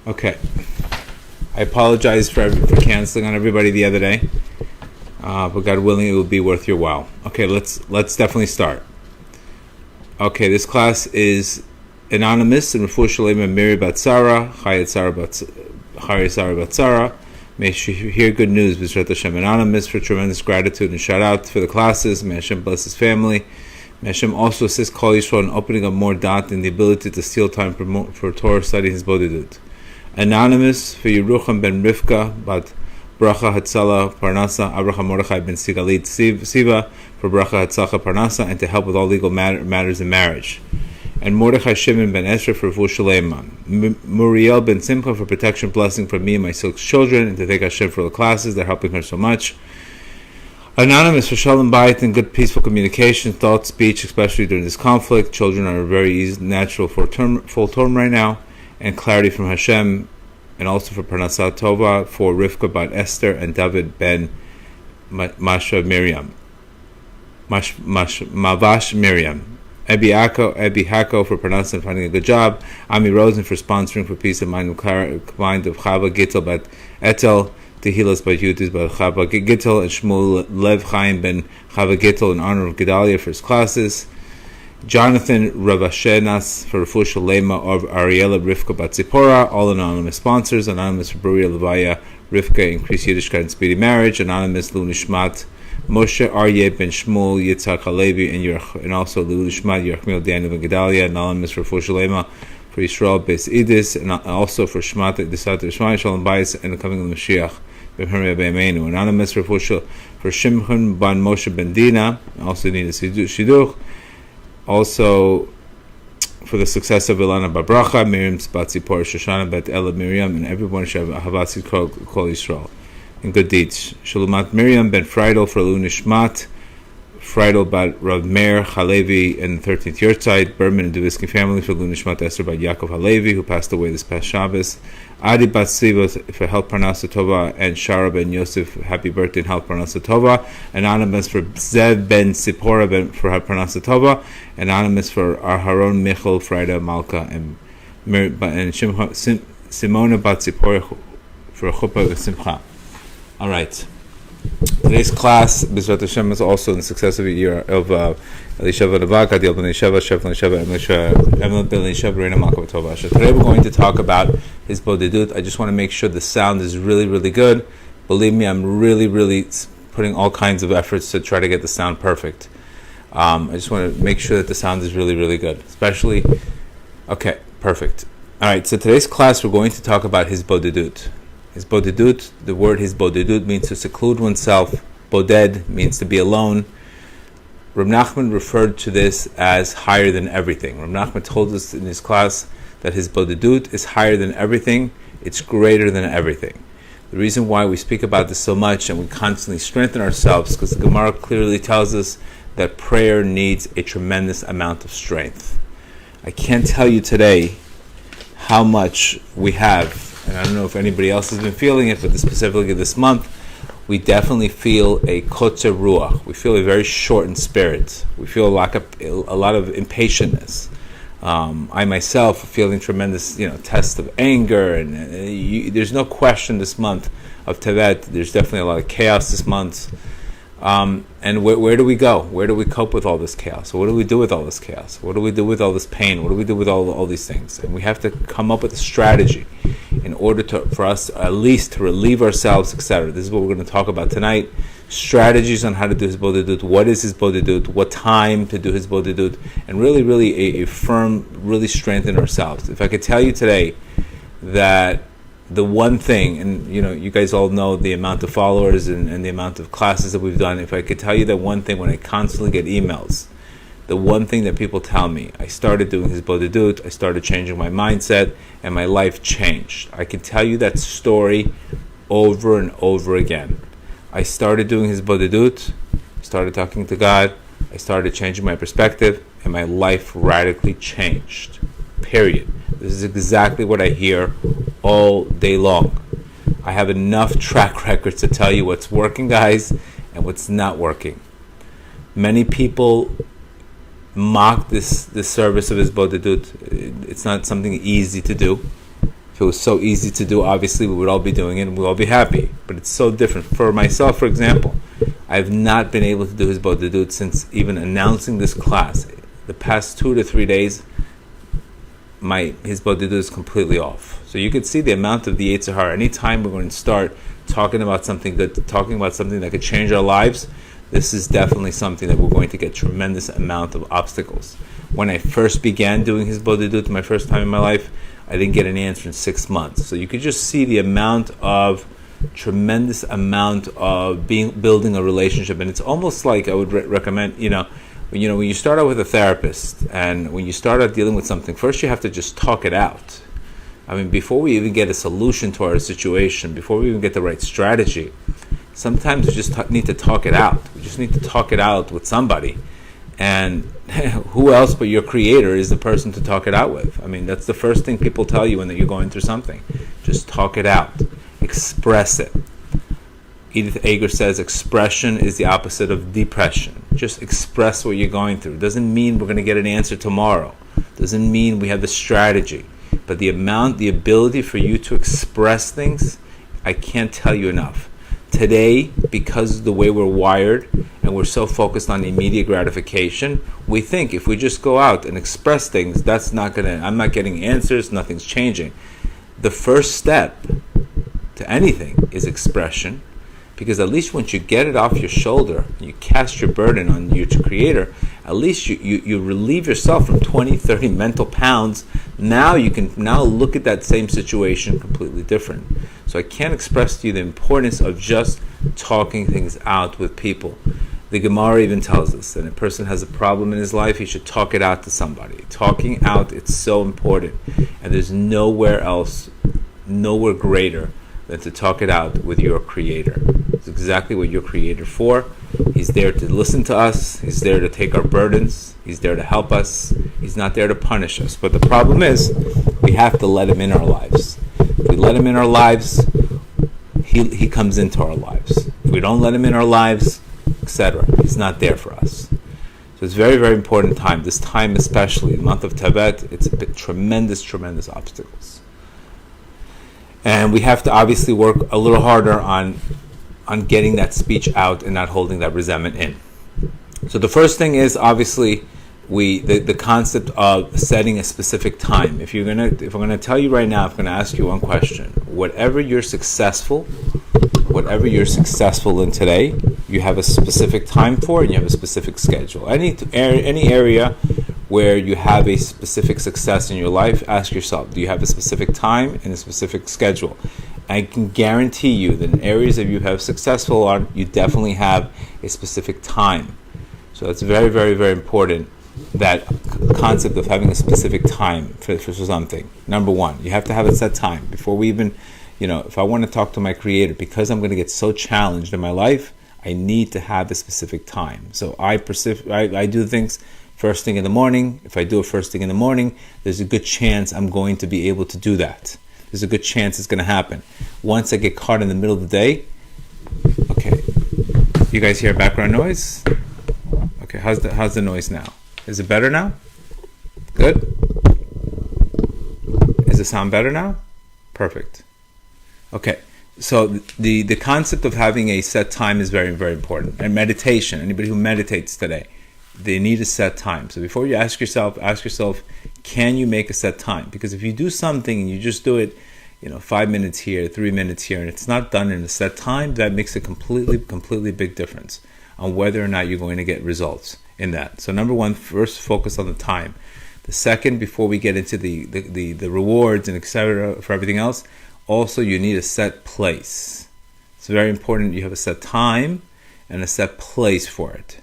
Okay. I apologize for canceling on everybody the other day, but God willing, it will be worth your while. Okay, let's definitely start. Okay, this class is anonymous in Refuah Shelemah of Miriam Chaya Sarah. May she hear good news. Hashem anonymous for tremendous gratitude and shout out for the classes. May Hashem bless his family. May Hashem also assist Klal Israel in opening up more Daat and the ability to steal time for Torah study Hitbodedut. Anonymous for Yerucham ben rivka, but bracha, hatzlacha, Parnassah, Avraham, Mordechai ben sigalit, tzvia for bracha, hatzlacha, Parnassah, and to help with all legal matters in marriage. And Mordechai Shimon ben Esther for Refuah Shelemah. Muriel ben Simcha for protection, blessing from me and my 6 children, and to thank Hashem for the classes. They're helping her so much. Anonymous for Shalom and good peaceful communication, thought, speech, especially during this conflict. Children are very easy, natural full term right now, and clarity from Hashem, and also for Parnassah Tova for Rivka bat Esther and David ben Miriam. Mavash Miriam. Ebi Hako for Parnassah and finding a good job. Ami Rosen for sponsoring for peace of mind of Chava Gedale bat Etel. Tehilas by Yutis by Chava Gittel and Shmuel Lev Chaim ben Chava Gittel in honor of Gedale for his classes. Jonathan Ravashenas for Refuah Shelemah of Miriel Rivka bat Zipporah, all anonymous sponsors. Anonymous for Muriel Levaya Rivka, increased Yiddishkeit and speedy marriage. Anonymous Lunishmat Moshe Aryeh ben Shmuel Yitzhak Halevi and also Lunishmat Yerachmiel Daniel ben Gedalia. Anonymous for Refuah Shelemah for Yisrael Beis Idis, and also for Shmat Desat Shmai Shalom Bayis and the coming of the Mashiach. Anonymous for Shimon ban Moshe ben Dina, also need a shidduch. Also for the success of Ilana bracha, Miriam's bat Zipporah, Shoshana bat Ella Miriam, and everyone should have Havatzit Klal Israel in good deeds. Shalom Miriam ben Friedel for Lunishmat, Friedel bat Rav Meir Halevi in the 13th Yurtzeit, Berman and Duvisky family for Lunishmat Esther bat Yaakov Halevi, who passed away this past Shabbos. Adi bat Siva for Health Parnassah Tova, and Shara ben Yosef, happy birthday and Health Parnassah Tova. Anonymous for Zev ben Sipporah for Health Parnassah Tova. Anonymous for Aharon Michal Frida Malka and Simona bat Sipporah for Chuppah Simcha. All right. Today's class, B'ezrat Hashem, is also in the success of a year of Elisheva Nevak, Adil ben Elisheva, Shef ben Elisheva, Emil ben Elisheva, Reina Malka Tova. Today we're going to talk about Hitbodedut. I just want to make sure the sound is really, really good. Believe me, I'm really putting all kinds of efforts to try to get the sound perfect. I just want to make sure that the sound is really, really good. Especially, okay, perfect. All right, so today's class we're going to talk about Hitbodedut. Hitbodedut, the word Hitbodedut means to seclude oneself. Boded means to be alone. Reb Nachman referred to this as higher than everything. Reb Nachman told us in his class that Hitbodedut is higher than everything. It's greater than everything. The reason why we speak about this so much and we constantly strengthen ourselves because the Gemara clearly tells us that prayer needs a tremendous amount of strength. I can't tell you today how much we have. And I don't know if anybody else has been feeling it, but specifically this month, we definitely feel a kotzer ruach. We feel a very shortened spirit. We feel a lot of impatientness. I myself am feeling tremendous, test of anger, and there's no question this month of Tevet. There's definitely a lot of chaos this month. And where do we go? Where do we cope with all this chaos? What do we do with all this chaos? What do we do with all this pain? What do we do with all these things? And we have to come up with a strategy in order for us at least to relieve ourselves, etc. This is what we're going to talk about tonight. Strategies on how to do Hitbodedut. What is Hitbodedut? What time to do Hitbodedut? And really a firm, really strengthen ourselves. If I could tell you today that the one thing, and you guys all know the amount of followers and the amount of classes that we've done. If I could tell you that one thing, when I constantly get emails, the one thing that people tell me, I started doing Hitbodedut, I started changing my mindset, and my life changed. I can tell you that story over and over again. I started doing Hitbodedut, started talking to God, I started changing my perspective, and my life radically changed. Period. This is exactly what I hear all day long. I have enough track records to tell you what's working, guys, and what's not working. Many people mock this service of Hitbodedut. It's not something easy to do. If it was so easy to do, obviously we would all be doing it and we'd all be happy. But it's so different. For myself, for example, I've not been able to do Hitbodedut since even announcing this class. The past 2 to 3 days, my Hitbodedut is completely off. So you could see the amount of the Yetzer Hara. Anytime we're going to start talking about something good, talking about something that could change our lives, this is definitely something that we're going to get tremendous amount of obstacles. When I first began doing Hitbodedut, my first time in my life, I didn't get an answer in 6 months. So you could just see the tremendous amount of building a relationship. And it's almost like I would recommend, when you start out with a therapist and when you start out dealing with something, first you have to just talk it out. I mean, before we even get a solution to our situation, before we even get the right strategy, sometimes we just need to talk it out. We just need to talk it out with somebody. And who else but your creator is the person to talk it out with? I mean, that's the first thing people tell you when you're going through something. Just talk it out. Express it. Edith Eger says expression is the opposite of depression. Just express what you're going through. It doesn't mean we're going to get an answer tomorrow. It doesn't mean we have the strategy. But the ability for you to express things, I can't tell you enough. Today, because of the way we're wired and we're so focused on immediate gratification, we think if we just go out and express things, I'm not getting answers, nothing's changing. The first step to anything is expression, because at least once you get it off your shoulder, you cast your burden on your creator, at least you relieve yourself from 20, 30 mental pounds. Now you can look at that same situation completely different. So I can't express to you the importance of just talking things out with people. The Gemara even tells us that a person has a problem in his life, he should talk it out to somebody. Talking out, it's so important. And there's nowhere greater than to talk it out with your creator. It's exactly what your creator for. He's there to listen to us. He's there to take our burdens. He's there to help us. He's not there to punish us. But the problem is, we have to let him in our lives. If we let him in our lives, he comes into our lives. If we don't let him in our lives, etc., he's not there for us. So it's very, very important time. This time especially, the month of Tevet, it's a bit tremendous obstacles. And we have to obviously work a little harder on getting that speech out and not holding that resentment in. So the first thing is obviously the concept of setting a specific time. If I'm gonna tell you right now, if I'm gonna ask you one question, whatever you're successful in today, you have a specific time for and you have a specific schedule. Any area where you have a specific success in your life, ask yourself, do you have a specific time and a specific schedule? I can guarantee you that in areas that you have successful on, you definitely have a specific time. So that's very, very, very important, that concept of having a specific time for something. Number one, you have to have a set time. Before we even, if I want to talk to my creator, because I'm going to get so challenged in my life, I need to have a specific time. So I do things first thing in the morning. If I do it first thing in the morning, there's a good chance I'm going to be able to do that. There's a good chance it's going to happen. Once I get caught in the middle of the day, okay, you guys hear background noise? Okay, how's the noise now? Is it better now? Good? Is the sound better now? Perfect. Okay, so the concept of having a set time is very, very important. And meditation, anybody who meditates today, they need a set time. So before you ask yourself, can you make a set time? Because if you do something and you just do it, 5 minutes here, 3 minutes here, and it's not done in a set time, that makes a completely big difference on whether or not you're going to get results in that. So number one, first focus on the time. The second, before we get into the rewards and etc. for everything else, also you need a set place. It's very important you have a set time and a set place for it.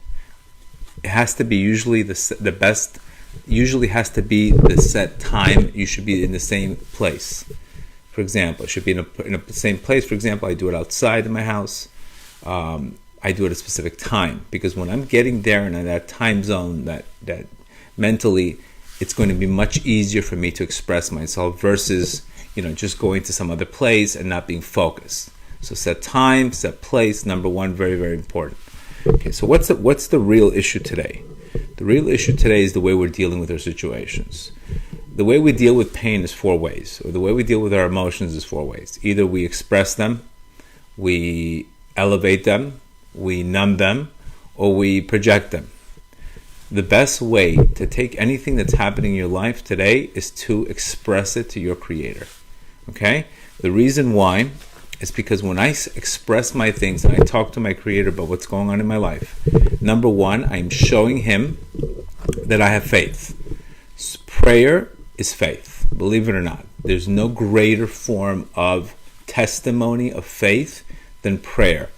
It has to be usually the best. Usually has to be the set time. You should be in the same place. For example, it should be in the same place. For example, I do it outside in my house. I do it at a specific time, because when I'm getting there and in that time zone, that mentally, it's going to be much easier for me to express myself versus just going to some other place and not being focused. So set time, set place. Number one, very, very important. Okay, so what's the real issue today? The real issue today is the way we're dealing with our situations. the way we deal with pain is 4 ways, or the way we deal with our emotions is 4 ways. Either we express them, we elevate them, we numb them, or we project them. The best way to take anything that's happening in your life today is to express it to your Creator. Okay? The reason why is because when I express my things and I talk to my Creator about what's going on in my life, number one, I'm showing Him that I have faith. Prayer is faith, believe it or not. There's no greater form of testimony of faith than prayer.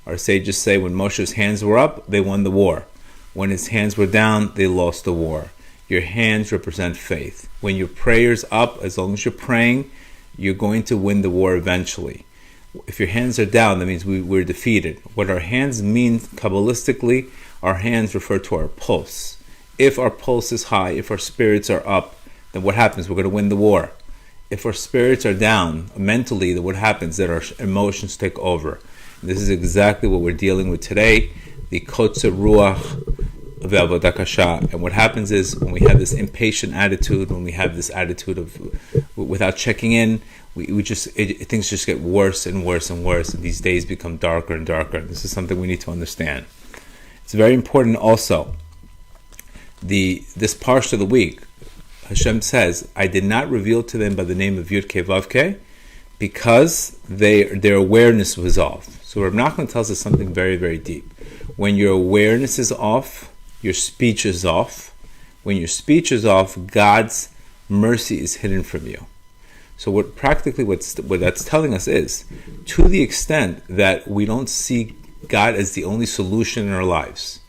Our sages say when Moshe's hands were up, they won the war. When his hands were down, they lost the war. Your hands represent faith. When your prayer's up, as long as you're praying, you're going to win the war eventually. If your hands are down, that means we're defeated. What our hands mean Kabbalistically, our hands refer to our pulse. If our pulse is high, if our spirits are up, then what happens? We're going to win the war. If our spirits are down mentally, then what happens? That our emotions take over. And this is exactly what we're dealing with today, the kotzer ruach of avodah kasha. And what happens is when we have this impatient attitude, when we have this attitude of without checking in, things just get worse and worse and worse, and these days become darker and darker. This is something we need to understand. It's very important also. This parsha of the week, Hashem says, I did not reveal to them by the name of Yud Kei Vav Kei because their awareness was off. So Reb Nachman tells us something very, very deep. When your awareness is off, your speech is off. When your speech is off, God's mercy is hidden from you. So what that's telling us is, to the extent that we don't see God as the only solution in our lives,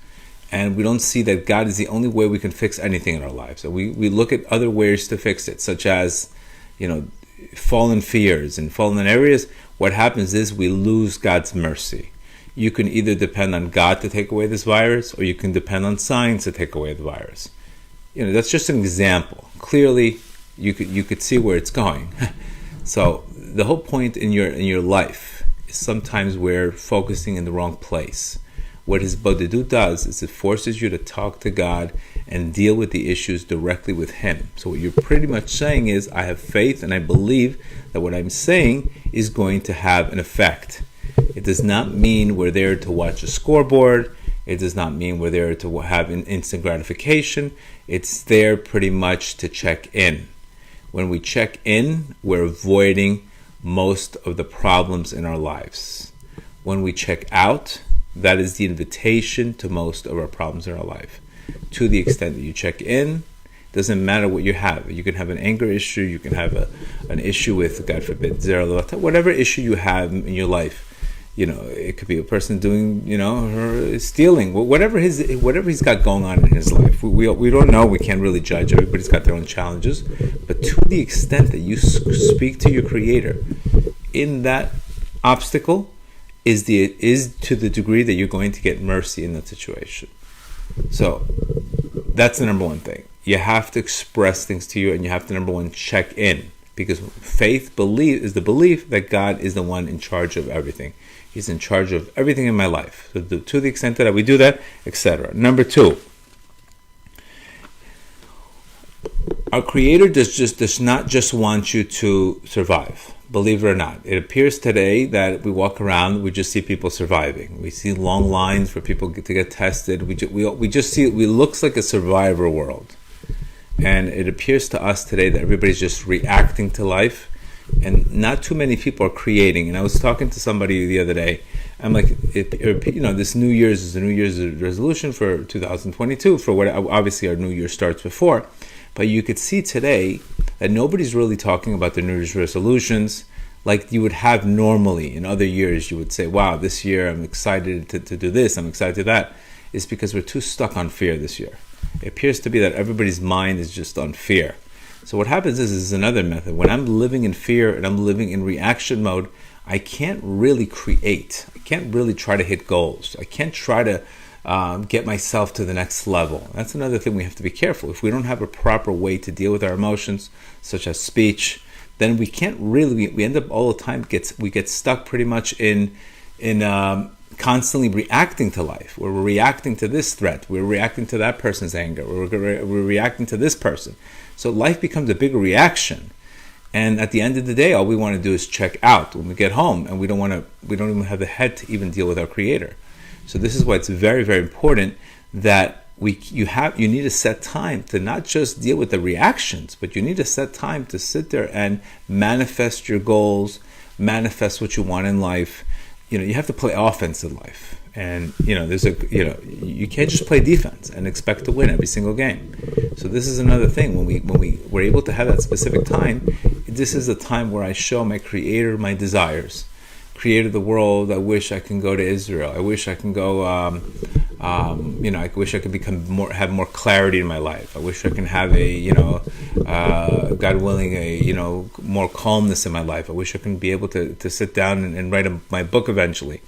and we don't see that God is the only way we can fix anything in our lives. So we look at other ways to fix it, such as, fallen fears and fallen areas. What happens is we lose God's mercy. You can either depend on God to take away this virus, or you can depend on science to take away the virus. That's just an example. Clearly, you could see where it's going. So the whole point in your life is sometimes we're focusing in the wrong place. What Hitbodedut does is it forces you to talk to God and deal with the issues directly with Him. So what you're pretty much saying is, I have faith and I believe that what I'm saying is going to have an effect. It does not mean we're there to watch a scoreboard. It does not mean we're there to have an instant gratification. It's there pretty much to check in. When we check in, we're avoiding most of the problems in our lives. When we check out, that is the invitation to most of our problems in our life. To the extent that you check in, doesn't matter what you have. You can have an anger issue, you can have an issue with, God forbid, whatever issue you have in your life. It could be a person doing, stealing, whatever he's got going on in his life. We don't know. We can't really judge. Everybody's got their own challenges. But to the extent that you speak to your Creator in that obstacle, is to the degree that you're going to get mercy in that situation. So that's the number one thing. You have to express things to you, and you have to, number one, check in. Because is the belief that God is the one in charge of everything. He's in charge of everything in my life. So to the extent that we do that, etc. Number two, our Creator does not just want you to survive. Believe it or not, it appears today that we walk around, we just see people surviving. We see long lines for people to get tested. We just see it looks like a survivor world. And it appears to us today that everybody's just reacting to life, and not too many people are creating. And I was talking to somebody the other day. I'm like, this New Year's is a New Year's resolution for 2022. For what obviously our New Year starts before, but you could see today that nobody's really talking about their New Year's resolutions like you would have normally. In other years, you would say, "Wow, this year I'm excited to do this. I'm excited to that." It's because we're too stuck on fear this year. It appears to be that everybody's mind is just on fear. So what happens is another method. When I'm living in fear and I'm living in reaction mode, I can't really create. I can't really try to hit goals. I can't try to get myself to the next level. That's another thing we have to be careful. If we don't have a proper way to deal with our emotions, such as speech, then we can't really. We end up all the time. We get stuck pretty much in constantly reacting to life. We're reacting to this threat. We're reacting to that person's anger. We're reacting to this person. So life becomes a bigger reaction. And at the end of the day, all we want to do is check out when we get home, and we don't even have the head to even deal with our Creator. So this is why it's very, very important that you need to set time to not just deal with the reactions, but you need to set time to sit there and manifest your goals, manifest what you want in life. You have to play offense in life, and you can't just play defense and expect to win every single game. So this is another thing. When we were able to have that specific time, this is the time where I show my Creator my desires. Creator of the world, I wish I can go to Israel. I wish I can go. I wish I could have more clarity in my life. I wish I can have God willing, more calmness in my life. I wish I can be able to sit down and write my book eventually.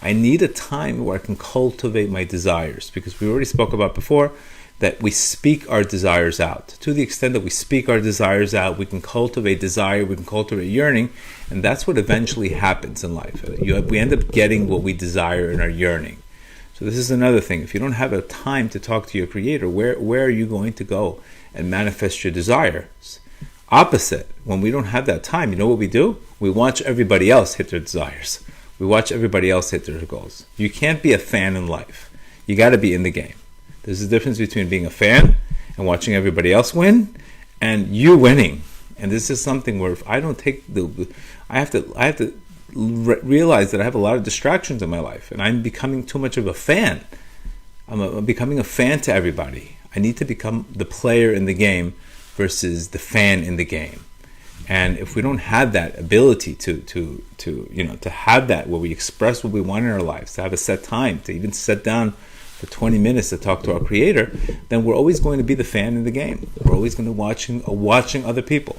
I need a time where I can cultivate my desires, because we already spoke about before that we speak our desires out. To the extent that we speak our desires out, we can cultivate desire, we can cultivate yearning, and that's what eventually happens in life. We end up getting what we desire in our yearning. So this is another thing. If you don't have a time to talk to your Creator, where are you going to go and manifest your desires? Opposite, when we don't have that time, you know what we do? We watch everybody else hit their desires. We watch everybody else hit their goals. You can't be a fan in life. You got to be in the game. There's a difference between being a fan and watching everybody else win, and you winning. And this is something where if I don't take I have to realize that I have a lot of distractions in my life, and I'm becoming too much of a fan. I'm becoming a fan to everybody. I need to become the player in the game versus the fan in the game. And if we don't have that ability to have that where we express what we want in our lives, to have a set time, to even sit down for 20 minutes to talk to our Creator, then we're always going to be the fan in the game. We're always going to watching other people.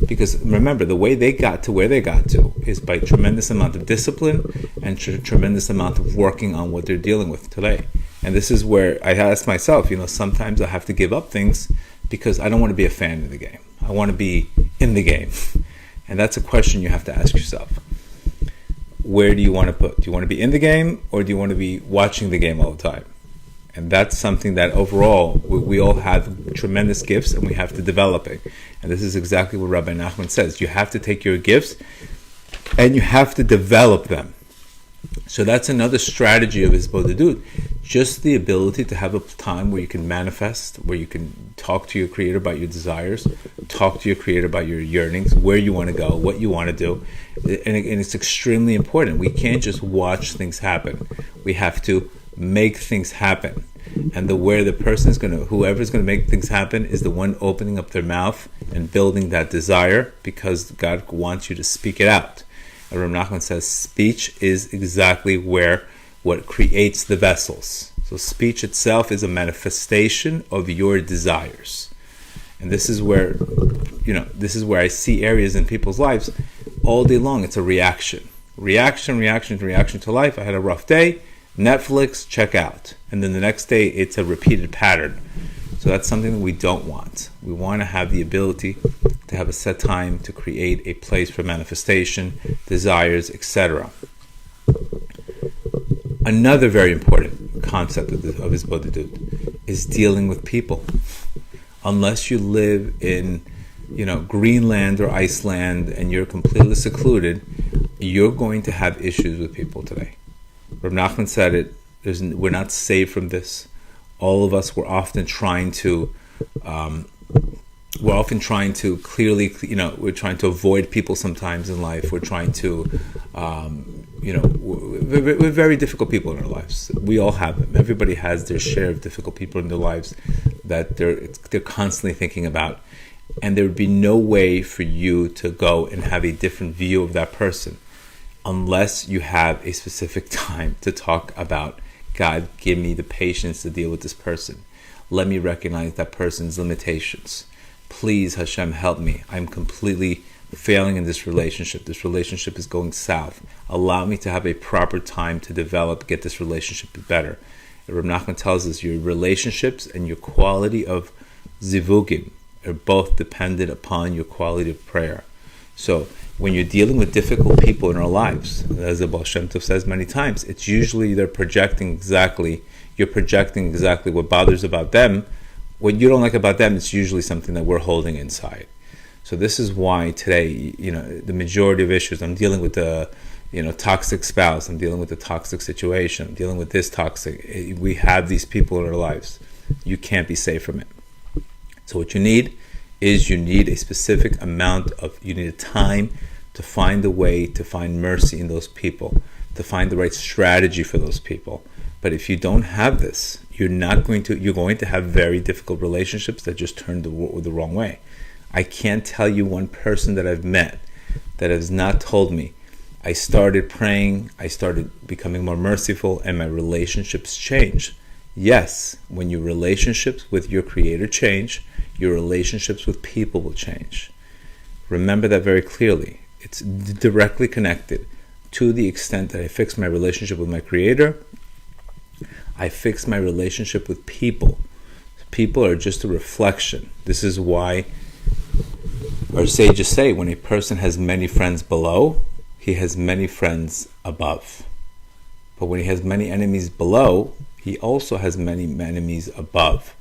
Because remember, the way they got to where they got to is by tremendous amount of discipline and tremendous amount of working on what they're dealing with today. And this is where I ask myself, sometimes I have to give up things because I don't want to be a fan in the game. I want to be in the game. And that's a question you have to ask yourself. Where do you want to put? Do you want to be in the game, or do you want to be watching the game all the time? And that's something that overall we all have tremendous gifts, and we have to develop it. And this is exactly what Rabbi Nachman says. You have to take your gifts and you have to develop them. So that's another strategy of Hitbodedut. Just the ability to have a time where you can manifest, where you can talk to your Creator about your desires, talk to your Creator about your yearnings, where you want to go, what you want to do. And it's extremely important. We can't just watch things happen. We have to make things happen. And whoever's going to make things happen is the one opening up their mouth and building that desire, because God wants you to speak it out. And Rabbi Nachman says speech is exactly what creates the vessels. So speech itself is a manifestation of your desires. And this is where I see areas in people's lives all day long. It's a reaction to life. I had a rough day. Netflix, check out. And then the next day, it's a repeated pattern. So that's something that we don't want. We want to have the ability to have a set time to create a place for manifestation, desires, etc. Another very important concept of Hitbodedut is dealing with people. Unless you live in Greenland or Iceland and you're completely secluded, you're going to have issues with people today. Rabbi Nachman said it. We're not saved from this. All of us were often trying to clearly, we're trying to avoid people sometimes in life. We're trying to, we're very difficult people in our lives. We all have them. Everybody has their share of difficult people in their lives that they're constantly thinking about. And there would be no way for you to go and have a different view of that person unless you have a specific time to talk about, God, give me the patience to deal with this person. Let me recognize that person's limitations. Please, Hashem, help me. I'm completely failing in this relationship. This relationship is going south. Allow me to have a proper time to develop, get this relationship better. Rabbi Nachman tells us your relationships and your quality of zivugim are both dependent upon your quality of prayer. So when you're dealing with difficult people in our lives, as the Baal Shem Tov says many times, it's usually you're projecting exactly what bothers about them what you don't like about them, it's usually something that we're holding inside. So this is why today, the majority of issues, I'm dealing with the, toxic spouse, I'm dealing with the toxic situation, I'm dealing with this toxic. We have these people in our lives. You can't be safe from it. So what you need is you need a specific amount of, you need a time to find a way to find mercy in those people, to find the right strategy for those people. But if you don't have this, you're going to have very difficult relationships that just turn the wrong way. I can't tell you one person that I've met that has not told me, I started praying, I started becoming more merciful, and my relationships changed. Yes, when your relationships with your Creator change, your relationships with people will change. Remember that very clearly. It's directly connected. To the extent that I fix my relationship with my Creator, I fix my relationship with people. People are just a reflection. This is why our sages say when a person has many friends below, he has many friends above. But when he has many enemies below, he also has many enemies above.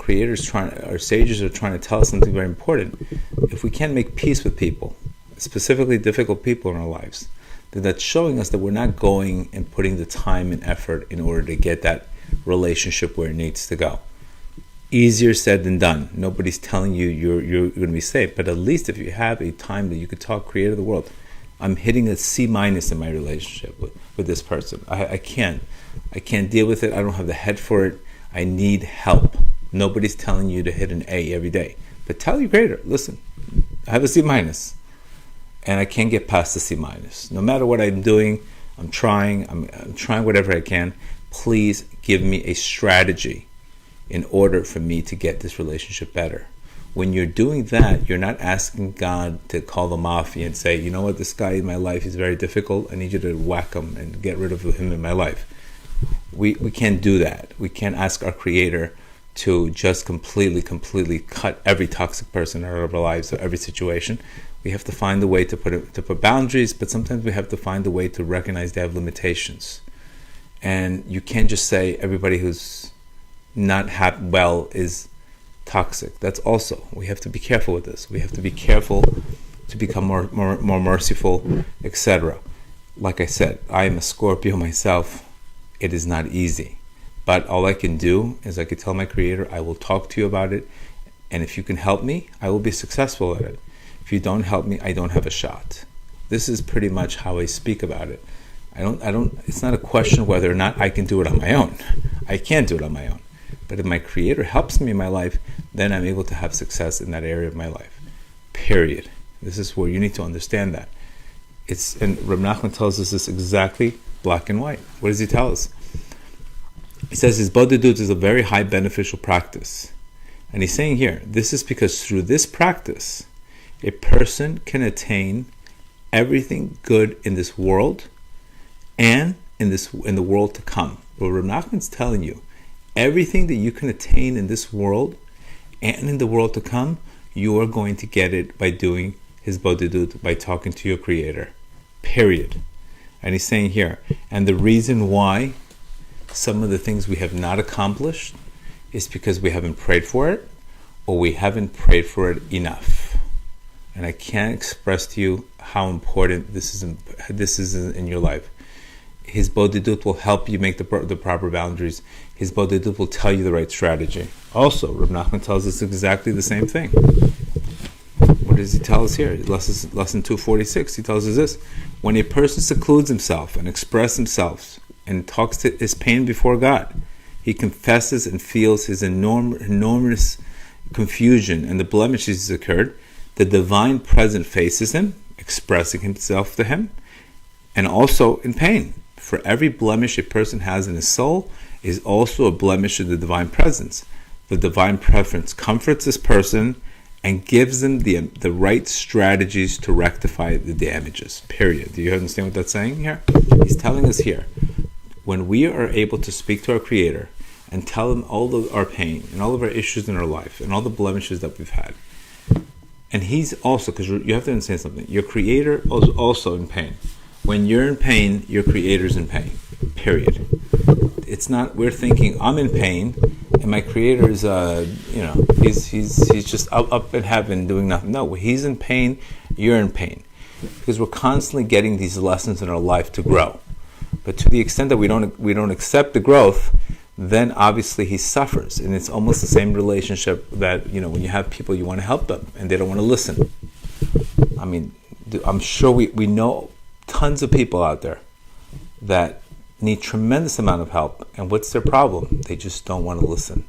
Our sages are trying to tell us something very important. If we can't make peace with people, specifically difficult people in our lives, then that's showing us that we're not going and putting the time and effort in order to get that relationship where it needs to go. Easier said than done. Nobody's telling you you're going to be safe, but at least if you have a time that you could talk Creator of the world, I'm hitting a C- in my relationship with this person. I can't deal with it. I don't have the head for it. I need help. Nobody's telling you to hit an A every day, but tell your Creator, listen, I have a C-, and I can't get past the C-. No matter what I'm doing, I'm trying whatever I can. Please give me a strategy in order for me to get this relationship better. When you're doing that, you're not asking God to call the mafia and say, you know what, this guy in my life is very difficult. I need you to whack him and get rid of him in my life. We can't do that. We can't ask our Creator to just completely cut every toxic person out of our lives or every situation. We have to find a way to put boundaries, but sometimes we have to find a way to recognize they have limitations. And you can't just say everybody who's not well is toxic. That's also, we have to be careful with this. We have to be careful to become more merciful, etc. Like I said, I am a Scorpio myself. It is not easy. But all I can do is I can tell my Creator, I will talk to you about it, and if you can help me, I will be successful at it. If you don't help me, I don't have a shot. This is pretty much how I speak about it. It's not a question of whether or not I can do it on my own. I can't do it on my own. But if my Creator helps me in my life, then I'm able to have success in that area of my life. Period. This is where you need to understand that. And Reb Nachman tells us this exactly black and white. What does he tell us? He says hitbodedut is a very high beneficial practice. And he's saying here, this is because through this practice, a person can attain everything good in this world and in the world to come. What Reb Nachman's telling you, everything that you can attain in this world and in the world to come, you are going to get it by doing hitbodedut, by talking to your Creator. Period. And he's saying here, and the reason why some of the things we have not accomplished is because we haven't prayed for it, or we haven't prayed for it enough. And I can't express to you how important this is in your life. Hitbodedut will help you make the proper boundaries. Hitbodedut will tell you the right strategy. Also, Reb Nachman tells us exactly the same thing. What does he tell us here? Lesson 246. He tells us this: when a person secludes himself and expresses himself and talks to his pain before God, he confesses and feels his enormous confusion and the blemishes occurred. The divine presence faces him, expressing himself to him, and also in pain. For every blemish a person has in his soul is also a blemish in the divine presence. The divine presence comforts this person and gives them the right strategies to rectify the damages. Period. Do you understand what that's saying here? He's telling us here, when we are able to speak to our Creator and tell Him all of our pain and all of our issues in our life and all the blemishes that we've had, and He's also, because you have to understand something, your Creator is also in pain. When you're in pain, your Creator's in pain. Period. It's not, we're thinking, I'm in pain, and my Creator is, he's just up in heaven doing nothing. No, he's in pain, you're in pain. Because we're constantly getting these lessons in our life to grow. But to the extent that we don't accept the growth, then obviously he suffers. And it's almost the same relationship that, when you have people, you want to help them, and they don't want to listen. I mean, I'm sure we know tons of people out there that need tremendous amount of help, and what's their problem? They just don't want to listen.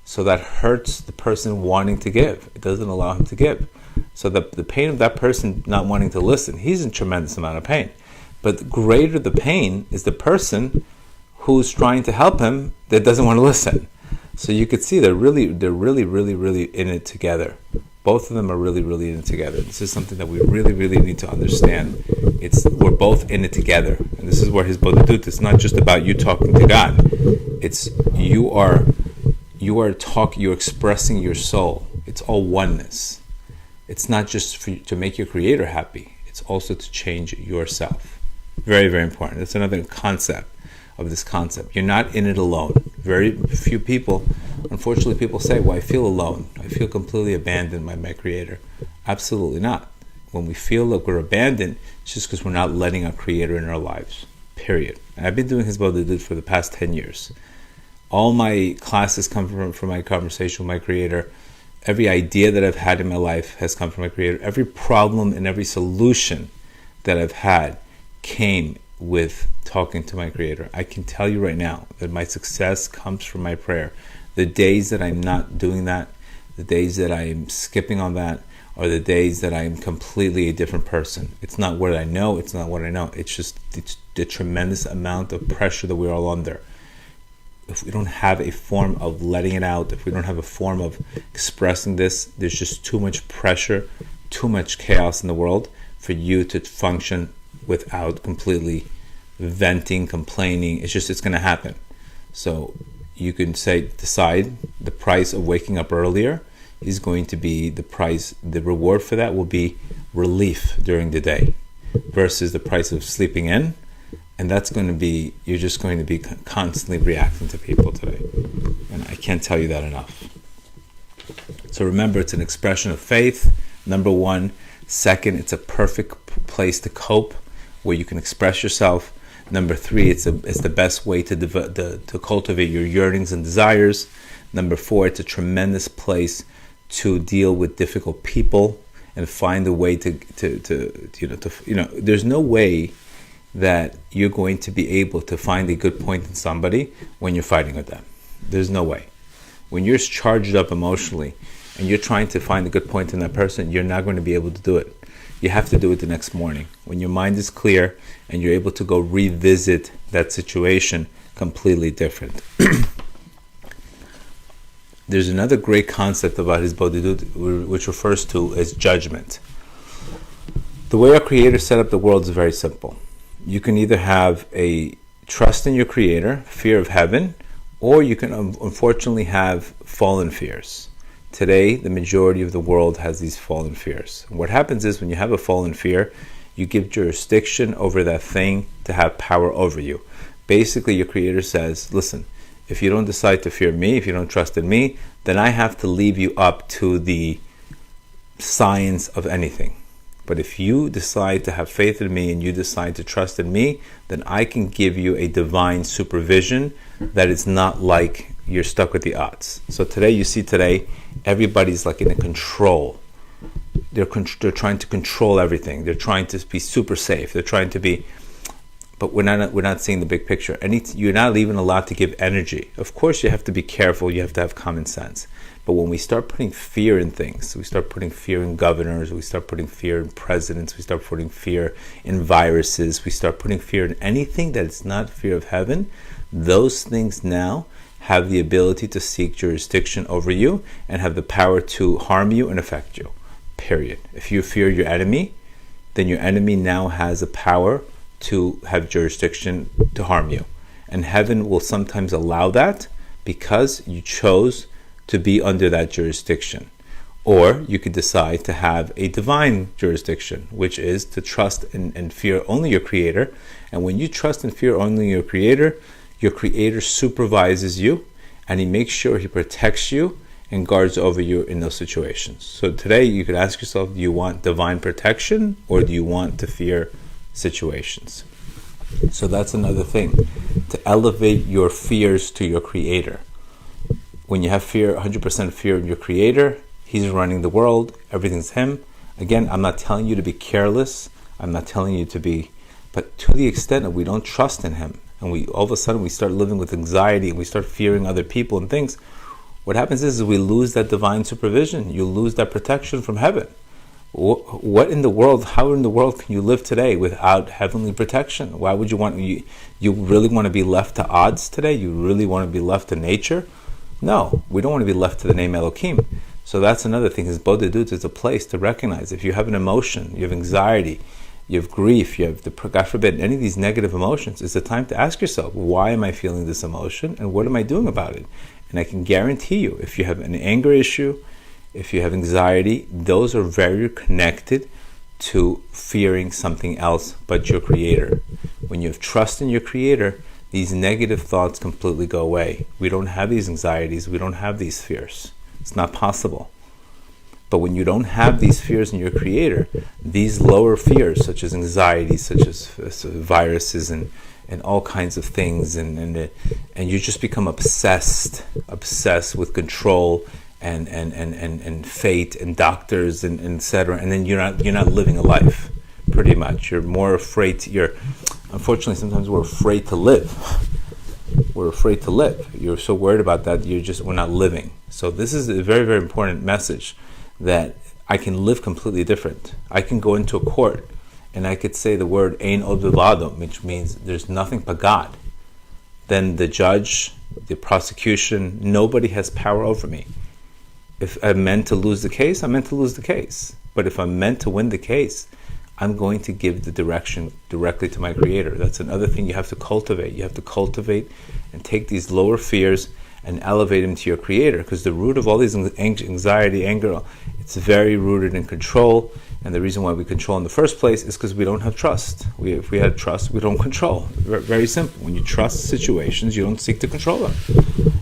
So that hurts the person wanting to give. It doesn't allow him to give. So the pain of that person not wanting to listen, he's in tremendous amount of pain. But greater the pain is the person who's trying to help him that doesn't want to listen. So you could see they're really in it together. Both of them are really in it together. This is something that we really need to understand. We're both in it together. And this is where hitbodedut, it's not just about you talking to God. It's you're expressing your soul. It's all oneness. It's not just to make your Creator happy. It's also to change yourself. Very important. That's another concept of this concept. You're not in it alone. Very few people, unfortunately, people say, well, I feel alone. I feel completely abandoned by my Creator. Absolutely not. When we feel like we're abandoned, it's just because we're not letting our Creator in our lives. Period. And I've been doing hitbodedut for the past 10 years. All my classes come from my conversation with my Creator. Every idea that I've had in my life has come from my Creator. Every problem and every solution that I've had came with talking to my Creator. I can tell you right now that my success comes from my prayer. The days that I'm not doing that, the days that I'm skipping on that, are the days that I'm completely a different person. It's not what I know, it's not what I know. It's the tremendous amount of pressure that we're all under. If we don't have a form of letting it out, if we don't have a form of expressing this, there's just too much pressure, too much chaos in the world for you to function without completely venting, complaining. It's going to happen. So you can decide the price of waking up earlier is going to be the reward for that will be relief during the day versus the price of sleeping in. And that's going to be, you're just going to be constantly reacting to people today. And I can't tell you that enough. So remember, it's an expression of faith, number one. Second, it's a perfect place to cope, where you can express yourself. Number three, it's the best way to cultivate your yearnings and desires. Number four, it's a tremendous place to deal with difficult people and find a way to there's no way that you're going to be able to find a good point in somebody when you're fighting with them. There's no way. When you're charged up emotionally and you're trying to find a good point in that person, you're not going to be able to do it. You have to do it the next morning. When your mind is clear and you're able to go revisit that situation completely different. There's another great concept about hitbodedut, which refers to as judgment. The way our Creator set up the world is very simple. You can either have a trust in your Creator, fear of heaven, or you can unfortunately have fallen fears. Today, the majority of the world has these fallen fears. And what happens is when you have a fallen fear, you give jurisdiction over that thing to have power over you. Basically, your Creator says, listen, if you don't decide to fear me, if you don't trust in me, then I have to leave you up to the science of anything. But if you decide to have faith in me and you decide to trust in me, then I can give you a divine supervision that is not like you're stuck with the odds. So today, everybody's like in a control. They're trying to control everything. They're trying to be super safe. They're trying to be, but we're not seeing the big picture. You're not even allowed to give energy. Of course, you have to be careful. You have to have common sense. But when we start putting fear in things, we start putting fear in governors, we start putting fear in presidents, we start putting fear in viruses, we start putting fear in anything that is not fear of heaven, those things now have the ability to seek jurisdiction over you and have the power to harm you and affect you. Period. If you fear your enemy, then your enemy now has the power to have jurisdiction to harm you. And heaven will sometimes allow that because you chose to be under that jurisdiction. Or you could decide to have a divine jurisdiction, which is to trust and fear only your Creator. And when you trust and fear only your Creator supervises you and he makes sure he protects you and guards over you in those situations. So today you could ask yourself, do you want divine protection or do you want to fear situations? So that's another thing, to elevate your fears to your Creator. When you have fear, 100% fear of your Creator, He's running the world, everything's Him. Again, I'm not telling you to be careless, I'm not telling you to be, but to the extent that we don't trust in Him, and we all of a sudden we start living with anxiety, and we start fearing other people and things, what happens is we lose that divine supervision, you lose that protection from heaven. What in the world, how in the world can you live today without heavenly protection? Why would you want, you really want to be left to odds today? You really want to be left to nature? No, we don't want to be left to the name Elohim. So that's another thing, is Hitbodedut is a place to recognize if you have an emotion, you have anxiety, you have grief, you have, God forbid, any of these negative emotions, it's a time to ask yourself, why am I feeling this emotion and what am I doing about it? And I can guarantee you, if you have an anger issue, if you have anxiety, those are very connected to fearing something else but your Creator. When you have trust in your Creator, these negative thoughts completely go away. We don't have these anxieties, we don't have these fears. It's not possible. But when you don't have these fears in your Creator, these lower fears, such as anxiety, such as viruses and all kinds of things, and you just become obsessed with control and fate and doctors and etc. And then you're not living a life. Pretty much, you're more afraid. Unfortunately, sometimes we're afraid to live. We're afraid to live. You're so worried about that. We're not living. So this is a very, very important message, that I can live completely different. I can go into a court and I could say the word "ein od b'vado," which means there's nothing but God. Then the judge, the prosecution, nobody has power over me. If I'm meant to lose the case, I'm meant to lose the case. But if I'm meant to win the case, I'm going to give the direction directly to my Creator. That's another thing you have to cultivate. You have to cultivate and take these lower fears and elevate them to your Creator, because the root of all these anxiety, anger, it's very rooted in control. And the reason why we control in the first place is because we don't have trust. If we had trust, we don't control. Very simple. When you trust situations, you don't seek to control them.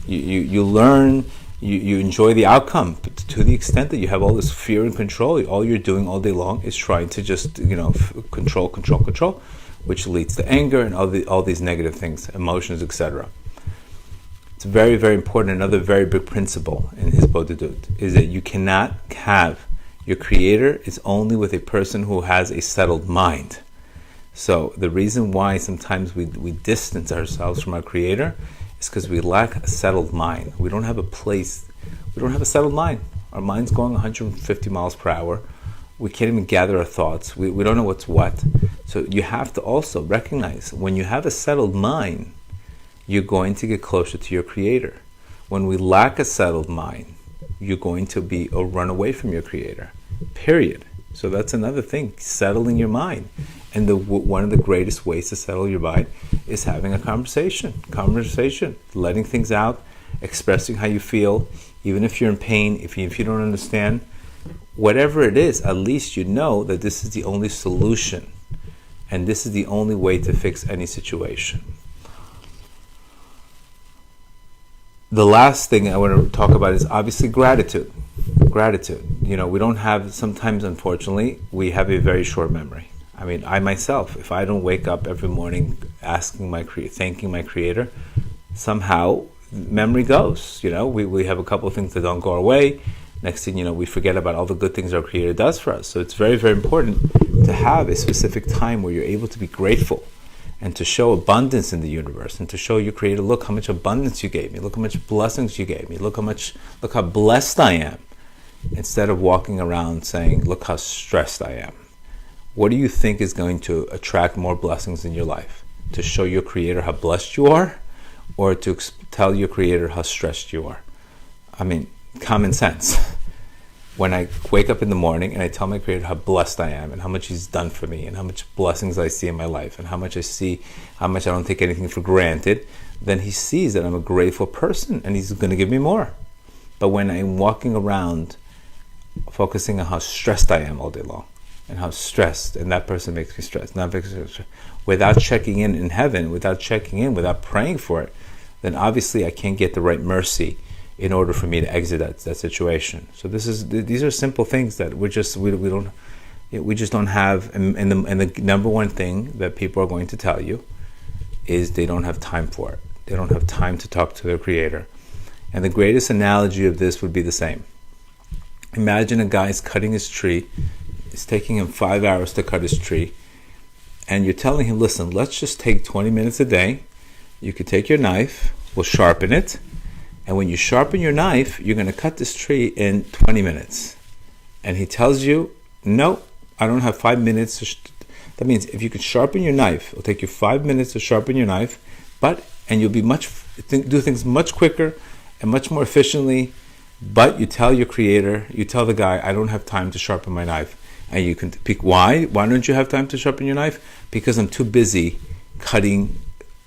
You learn. You enjoy the outcome, but to the extent that you have all this fear and control, all you're doing all day long is trying to just, control, which leads to anger and all these negative things, emotions, etc. It's very, very important. Another very big principle in Hitbodedut is that you cannot have your Creator is only with a person who has a settled mind. So the reason why sometimes we distance ourselves from our Creator is because we lack a settled mind. We don't have a settled mind. Our mind's going 150 miles per hour. We can't even gather our thoughts. We don't know what's what. So you have to also recognize, when you have a settled mind, you're going to get closer to your Creator. When we lack a settled mind, you're going to be a run away from your Creator. Period. So that's another thing, settling your mind. And one of the greatest ways to settle your mind is having a conversation, letting things out, expressing how you feel, even if you're in pain, if you don't understand, whatever it is, at least you know that this is the only solution, and this is the only way to fix any situation. The last thing I want to talk about is obviously gratitude. We don't have, sometimes unfortunately, we have a very short memory. I mean, I myself, if I don't wake up every morning thanking my Creator, somehow memory goes. We have a couple of things that don't go our way. Next thing we forget about all the good things our Creator does for us. So it's very, very important to have a specific time where you're able to be grateful and to show abundance in the universe and to show your Creator, look how much abundance you gave me, look how much blessings you gave me, look how blessed I am, instead of walking around saying, look how stressed I am. What do you think is going to attract more blessings in your life? To show your Creator how blessed you are, or to tell your Creator how stressed you are? I mean, common sense. When I wake up in the morning and I tell my Creator how blessed I am and how much He's done for me and how much blessings I see in my life and how much I don't take anything for granted, then He sees that I'm a grateful person and He's going to give me more. But when I'm walking around focusing on how stressed I am all day long, and how stressed, and that person makes me stressed, without checking in heaven, without praying for it, then obviously I can't get the right mercy in order for me to exit that situation. So these are simple things that we just don't have. And the number one thing that people are going to tell you is they don't have time for it. They don't have time to talk to their Creator. And the greatest analogy of this would be the same. Imagine a guy's cutting his tree. It's taking him 5 hours to cut his tree. And you're telling him, listen, let's just take 20 minutes a day. You could take your knife, we'll sharpen it. And when you sharpen your knife, you're going to cut this tree in 20 minutes. And he tells you, no, I don't have 5 minutes. That means if you can sharpen your knife, it'll take you 5 minutes to sharpen your knife, and you'll be do things much quicker and much more efficiently. But you tell your Creator, you tell the guy, I don't have time to sharpen my knife. And you can pick, why? Why don't you have time to sharpen your knife? Because I'm too busy cutting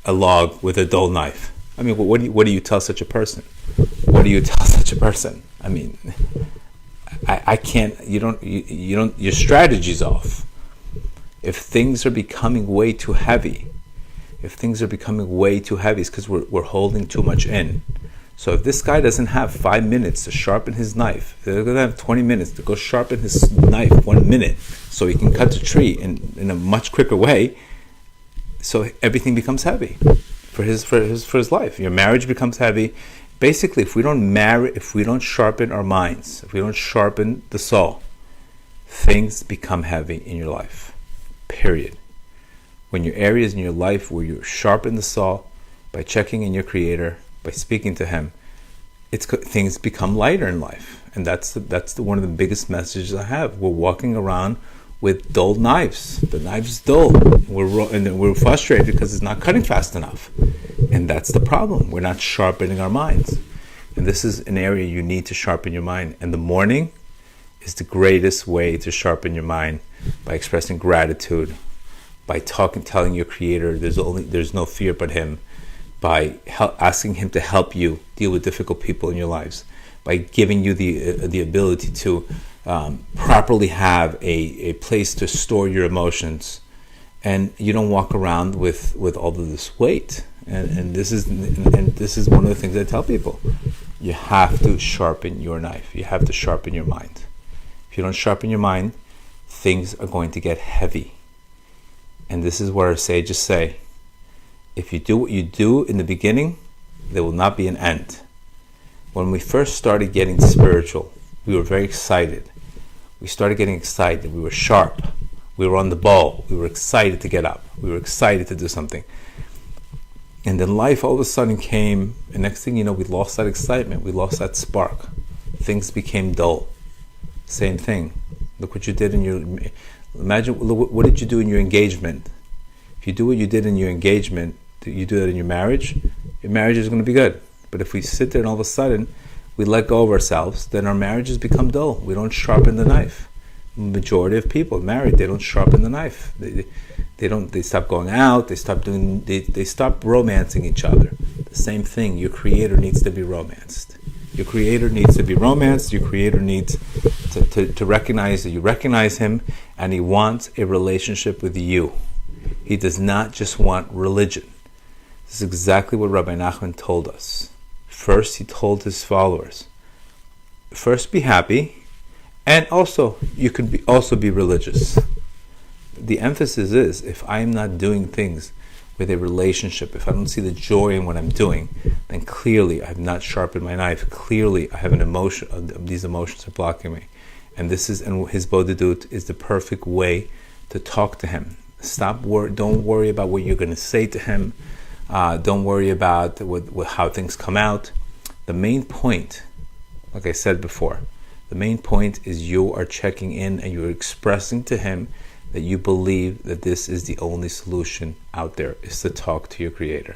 a log with a dull knife. I mean, what do you tell such a person? What do you tell such a person? I mean, I can't. You don't. Your strategy's off. If things are becoming way too heavy, it's because we're holding too much in. So if this guy doesn't have 5 minutes to sharpen his knife, they're going to have 20 minutes to go sharpen his knife 1 minute, so he can cut the tree in a much quicker way. So everything becomes heavy for his life. Your marriage becomes heavy. Basically, if we don't sharpen our minds, if we don't sharpen the saw, things become heavy in your life. Period. When your areas in your life where you sharpen the saw by checking in your Creator, by speaking to Him, things become lighter in life, and that's one of the biggest messages I have. We're walking around with dull knives. The knife's dull. We're frustrated because it's not cutting fast enough, and that's the problem. We're not sharpening our minds, and this is an area you need to sharpen your mind. And the morning is the greatest way to sharpen your mind, by expressing gratitude, by telling your Creator there's no fear but Him, by asking Him to help you deal with difficult people in your lives, by giving you the ability to properly have a place to store your emotions, and you don't walk around with all of this weight. And this is one of the things I tell people: you have to sharpen your knife. You have to sharpen your mind. If you don't sharpen your mind, things are going to get heavy. And this is where our sages say, if you do what you do in the beginning, there will not be an end. When we first started getting spiritual, we were very excited. We started getting excited. We were sharp. We were on the ball. We were excited to get up. We were excited to do something. And then life all of a sudden came, and next thing you know, we lost that excitement. We lost that spark. Things became dull. Same thing. Look what you did imagine, what did you do in your engagement? If you do what you did in your engagement, you do that in your marriage is going to be good. But if we sit there and all of a sudden we let go of ourselves, then our marriages become dull. We don't sharpen the knife. The majority of people married, they don't sharpen the knife. They stop going out, they stop romancing each other. The same thing, your Creator needs to be romanced. Your Creator needs to be romanced. Your Creator needs to recognize that you recognize Him, and He wants a relationship with you. He does not just want religion. This is exactly what Rabbi Nachman told us. First, he told his followers, first be happy, and also you can also be religious. The emphasis is, if I am not doing things with a relationship, if I don't see the joy in what I'm doing, then clearly I have not sharpened my knife. Clearly I have an emotion, these emotions are blocking me. And hitbodedut is the perfect way to talk to Him. Don't worry about what you're going to say to Him. Don't worry about how things come out. The main point, like I said before, the main point is you are checking in and you're expressing to Him that you believe that this is the only solution out there, is to talk to your Creator.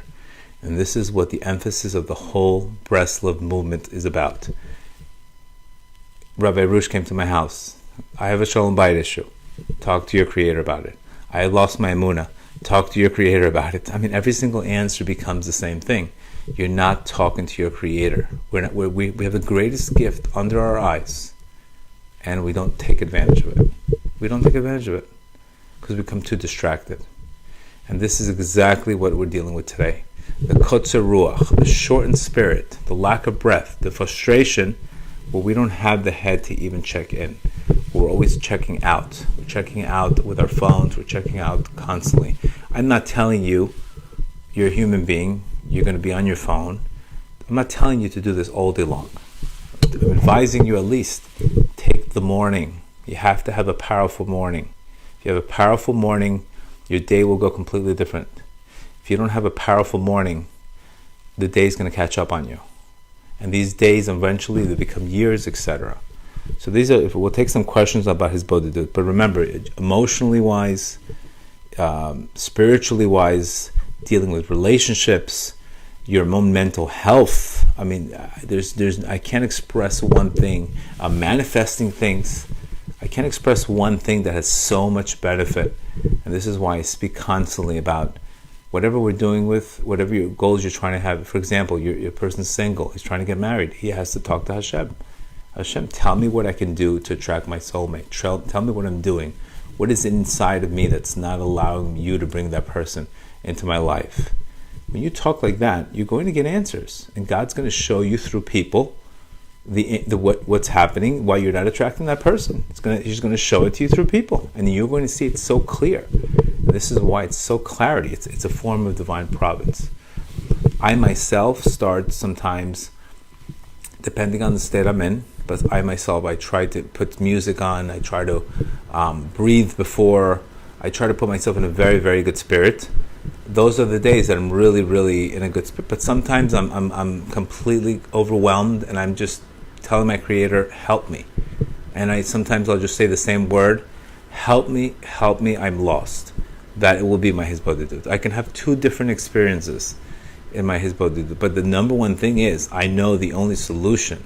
And this is what the emphasis of the whole Breslev movement is about. Rabbi Arush came to my house. I have a Shalom Bayit issue. Talk to your Creator about it. I lost my emunah. Talk to your Creator about it. I mean, every single answer becomes the same thing. You're not talking to your Creator. We have the greatest gift under our eyes, and we don't take advantage of it. We don't take advantage of it because we become too distracted. And this is exactly what we're dealing with today. the kotzer ruach, the shortened spirit, the lack of breath, the frustration, where we don't have the head to even check in. We're always checking out. We're checking out with our phones. We're checking out constantly. I'm not telling you, you're a human being, you're going to be on your phone. I'm not telling you to do this all day long. I'm advising you at least take the morning. You have to have a powerful morning. If you have a powerful morning, your day will go completely different. If you don't have a powerful morning, the day is going to catch up on you. And these days, eventually, they become years, etc. So these are, we'll take some questions about hitbodedut. But remember, emotionally wise, spiritually wise, dealing with relationships, your own mental health. I mean, I can't express one thing. Manifesting things. I can't express one thing that has so much benefit. And this is why I speak constantly about whatever we're doing with, whatever your goals you're trying to have. For example, your person's single. He's trying to get married. He has to talk to Hashem. Hashem, tell me what I can do to attract my soulmate. Tell me what I'm doing. What is inside of me that's not allowing you to bring that person into my life? When you talk like that, you're going to get answers. And God's going to show you through people what's happening, why you're not attracting that person. He's going to show it to you through people. And you're going to see it so clear. And this is why it's so clarity. It's a form of divine providence. I myself start sometimes, depending on the state I'm in, but I try to put music on. I try to breathe before. I try to put myself in a very, very good spirit. Those are the days that I'm really, really in a good spirit. But sometimes I'm completely overwhelmed, and I'm just telling my Creator, help me. And sometimes I'll just say the same word, help me, I'm lost. That it will be my hitbodedut. I can have two different experiences in my hitbodedut. But the number one thing is, I know the only solution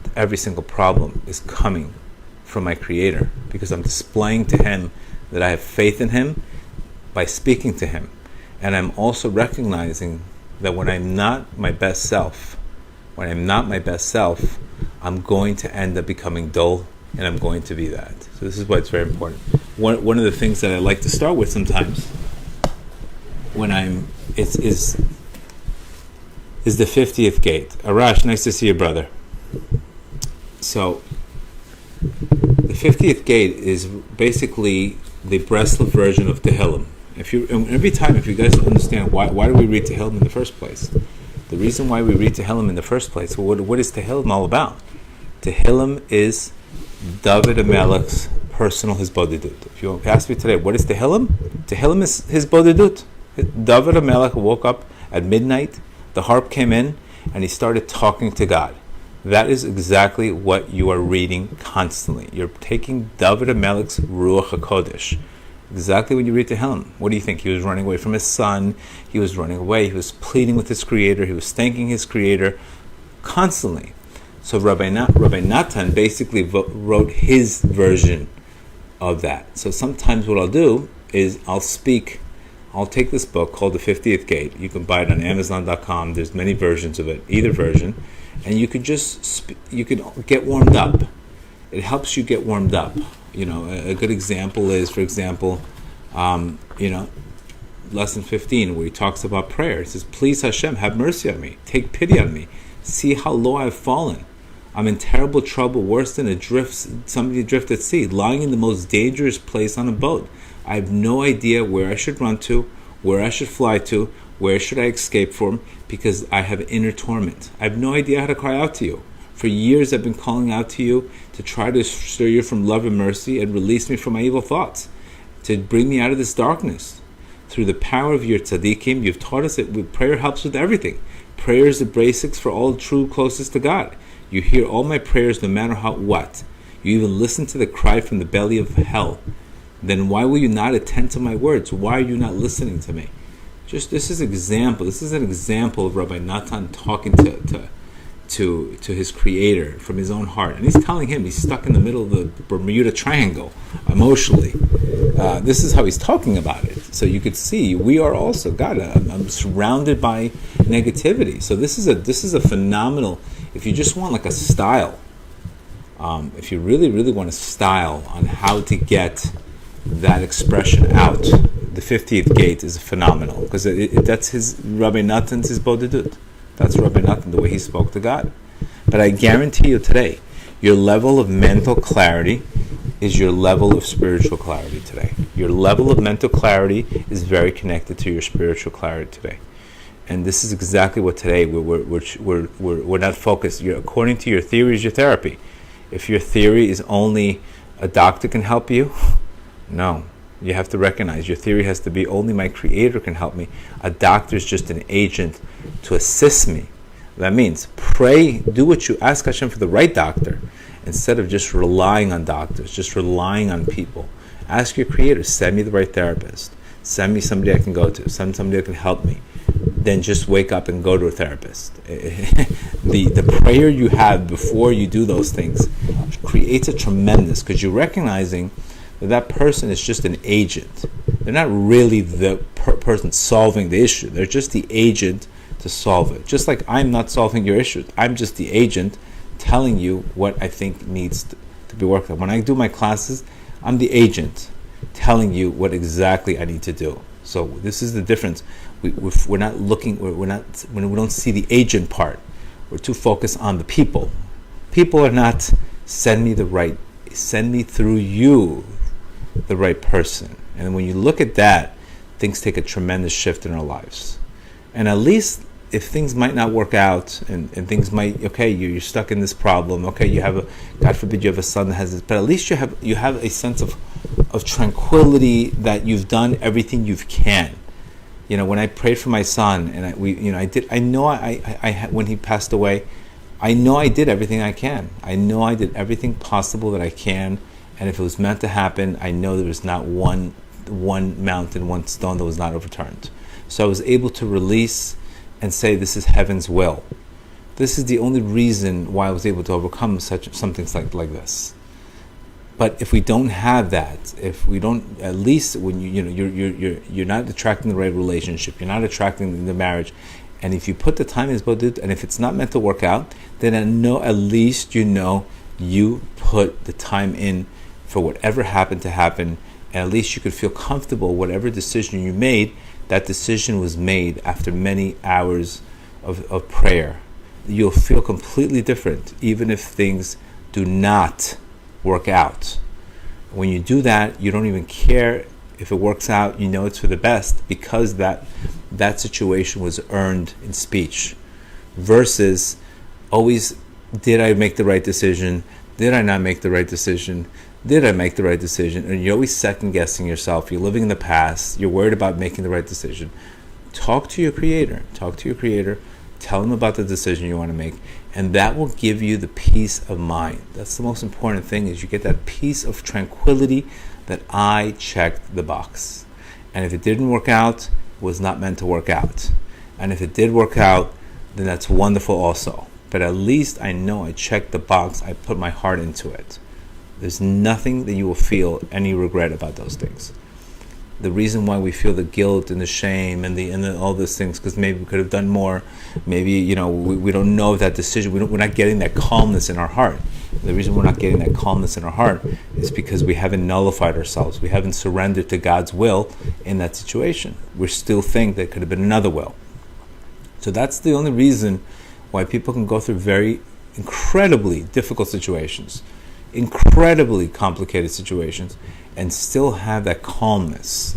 to every single problem is coming from my Creator, because I'm displaying to Him that I have faith in Him by speaking to Him. And I'm also recognizing that when I'm not my best self, I'm going to end up becoming dull, and I'm going to be that. So this is why it's very important. One of the things that I like to start with sometimes, when is the 50th gate. Arush, nice to see you, brother. So the 50th gate is basically the Breslev version of Tehillim. Every time, if you guys don't understand why do we read Tehillim in the first place? The reason why we read Tehillim in the first place, what is Tehillim all about? Tehillim is David HaMelech's personal hitbodedut. If you ask me today, what is Tehillim? Tehillim is hitbodedut. David HaMelech woke up at midnight, the harp came in, and he started talking to God. That is exactly what you are reading constantly. You're taking David HaMelech's Ruach HaKodesh. Exactly when you read Tehillim. What do you think? He was running away from his son. He was running away. He was pleading with his Creator. He was thanking his Creator constantly. So Rabbi Natan basically wrote his version of that. So sometimes what I'll do is I'll take this book called The 50th Gate. You can buy it on Amazon.com. There's many versions of it, either version. And you could you could get warmed up. It helps you get warmed up. A good example is, for example, lesson 15, where he talks about prayer. He says, please Hashem, have mercy on me. Take pity on me. See how low I've fallen. I'm in terrible trouble, worse than somebody adrift at sea, lying in the most dangerous place on a boat. I have no idea where I should run to, where I should fly to, where should I escape from, because I have inner torment. I have no idea how to cry out to you. For years I've been calling out to you to try to stir you from love and mercy and release me from my evil thoughts, to bring me out of this darkness. Through the power of your tzaddikim, you've taught us that prayer helps with everything. Prayer is the basics for all true closest to God. You hear all my prayers no matter what. You even listen to the cry from the belly of hell. Then why will you not attend to my words? Why are you not listening to me? This is an example of Rabbi Natan talking to his Creator from his own heart, and he's telling him he's stuck in the middle of the Bermuda Triangle emotionally. This is how he's talking about it. So you could see we are also God. I'm surrounded by negativity. So this is a phenomenal. If you just want like a style, if you really want a style on how to get that expression out, the 50th gate is phenomenal, because that's his Rabbi Natan's hitbodedut. That's Rabbi Natan, the way he spoke to God. But I guarantee you today, your level of mental clarity is your level of spiritual clarity today. Your level of mental clarity is very connected to your spiritual clarity today. And this is exactly what today we're not focused. According to your theory is your therapy. If your theory is only a doctor can help you, no. You have to recognize your theory has to be only my Creator can help me. A doctor is just an agent to assist me. That means pray, do what you ask Hashem for the right doctor, instead of just relying on doctors, just relying on people. Ask your Creator, send me the right therapist. Send me somebody I can go to. Send somebody that can help me. Then just wake up and go to a therapist. The prayer you have before you do those things creates a tremendous, because you're recognizing that person is just an agent. They're not really the person solving the issue. They're just the agent to solve it. Just like I'm not solving your issue. I'm just the agent telling you what I think needs to be worked on. When I do my classes, I'm the agent telling you what exactly I need to do. So this is the difference. We're not looking. When we don't see the agent part, we're too focused on the people. People are not send me through you the right person. And when you look at that, things take a tremendous shift in our lives. And at least if things might not work out, and things might, you're stuck in this problem, you have a, God forbid you have a son that has this, but at least you have a sense of tranquility that you've done everything you can. When I prayed for my son, and when he passed away, I know I did everything I can. I know I did everything possible that I can, and if it was meant to happen, I know there was not one mountain, one stone that was not overturned. So I was able to release and say, this is heaven's will. This is the only reason why I was able to overcome something like this. But if we don't have that, if we don't, at least when you're not attracting the right relationship, you're not attracting the marriage, and if you put the time in hitbodedut, and if it's not meant to work out, then at least you put the time in for whatever happened to happen, and at least you could feel comfortable. Whatever decision you made, that decision was made after many hours of prayer. You'll feel completely different, even if things do not work out. When you do that, you don't even care if it works out. You know it's for the best, because that situation was earned in speech, versus always, did I make the right decision? Did I not make the right decision? Did I make the right decision? And you're always second guessing yourself. You're living in the past. You're worried about making the right decision. Talk to your Creator. Tell him about the decision you want to make, and that will give you the peace of mind. That's the most important thing, is you get that peace of tranquility that I checked the box. And if it didn't work out, it was not meant to work out. And if it did work out, then that's wonderful also. But at least I know I checked the box. I put my heart into it. There's nothing that you will feel any regret about those things. The reason why we feel the guilt and the shame and all those things, because maybe we could have done more. Maybe we don't know that decision. We're not getting that calmness in our heart. The reason we're not getting that calmness in our heart is because we haven't nullified ourselves. We haven't surrendered to God's will in that situation. We still think there could have been another will. So that's the only reason why people can go through very incredibly difficult situations, incredibly complicated situations, and still have that calmness.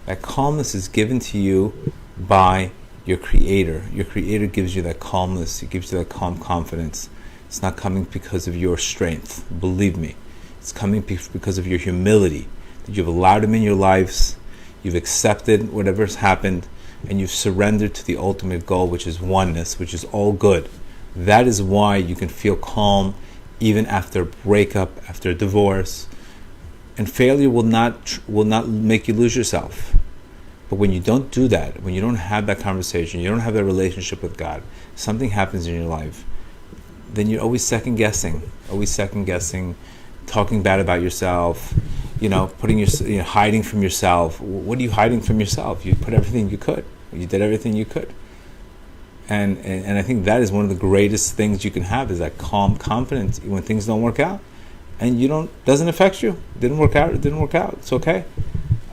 That calmness is given to you by your Creator. Your Creator gives you that calmness. He gives you that calm confidence. It's not coming because of your strength, believe me. It's coming because of your humility, that you've allowed Him in your lives, you've accepted whatever's happened, and you've surrendered to the ultimate goal, which is oneness, which is all good. That is why you can feel calm even after a breakup, after a divorce. And failure will not make you lose yourself. But when you don't do that, when you don't have that conversation, you don't have that relationship with God, something happens in your life, then you're always second guessing, talking bad about yourself, hiding from yourself. What are you hiding from yourself? You put everything you could. You did everything you could. And I think that is one of the greatest things you can have, is that calm confidence when things don't work out. And doesn't affect you. Didn't work out. It's okay.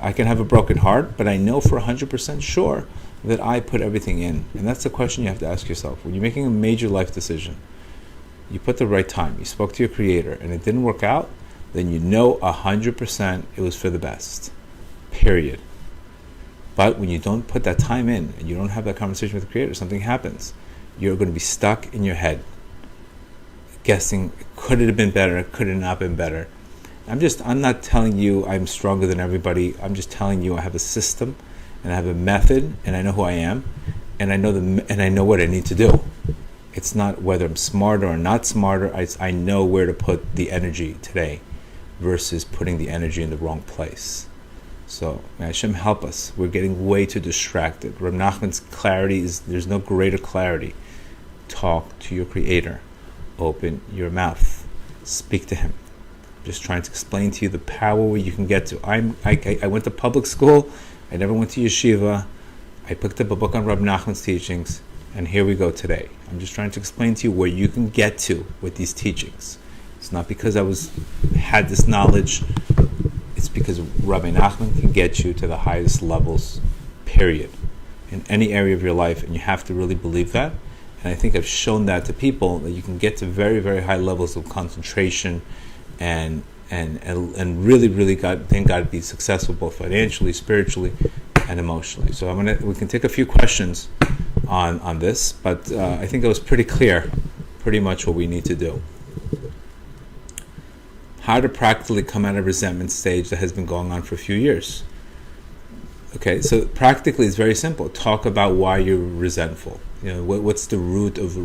I can have a broken heart, but I know for 100% sure that I put everything in. And that's the question you have to ask yourself. When you're making a major life decision, you put the right time, you spoke to your Creator, and it didn't work out, then you know 100% it was for the best. Period. But when you don't put that time in, and you don't have that conversation with the Creator, something happens. You're going to be stuck in your head, guessing, could it have been better, could it not have been better? I'm not telling you I'm stronger than everybody. I'm just telling you I have a system, and I have a method, and I know who I am, and I know what I need to do. It's not whether I'm smarter or not smarter. I know where to put the energy today versus putting the energy in the wrong place. So may Hashem help us. We're getting way too distracted. Reb Nachman's clarity there's no greater clarity. Talk to your Creator. Open your mouth. Speak to Him. I'm just trying to explain to you the power where you can get to. I went to public school. I never went to yeshiva. I picked up a book on Reb Nachman's teachings, and here we go today. I'm just trying to explain to you where you can get to with these teachings. It's not because I had this knowledge. It's because Rabbi Nachman can get you to the highest levels, period, in any area of your life, and you have to really believe that. And I think I've shown that to people, that you can get to very, very high levels of concentration and really, really thank God, be successful both financially, spiritually, and emotionally. So we can take a few questions on this, but I think it was pretty clear, pretty much what we need to do. How to practically come out of resentment stage that has been going on for a few years. Okay, so practically it's very simple. Talk about why you're resentful. What's the root of,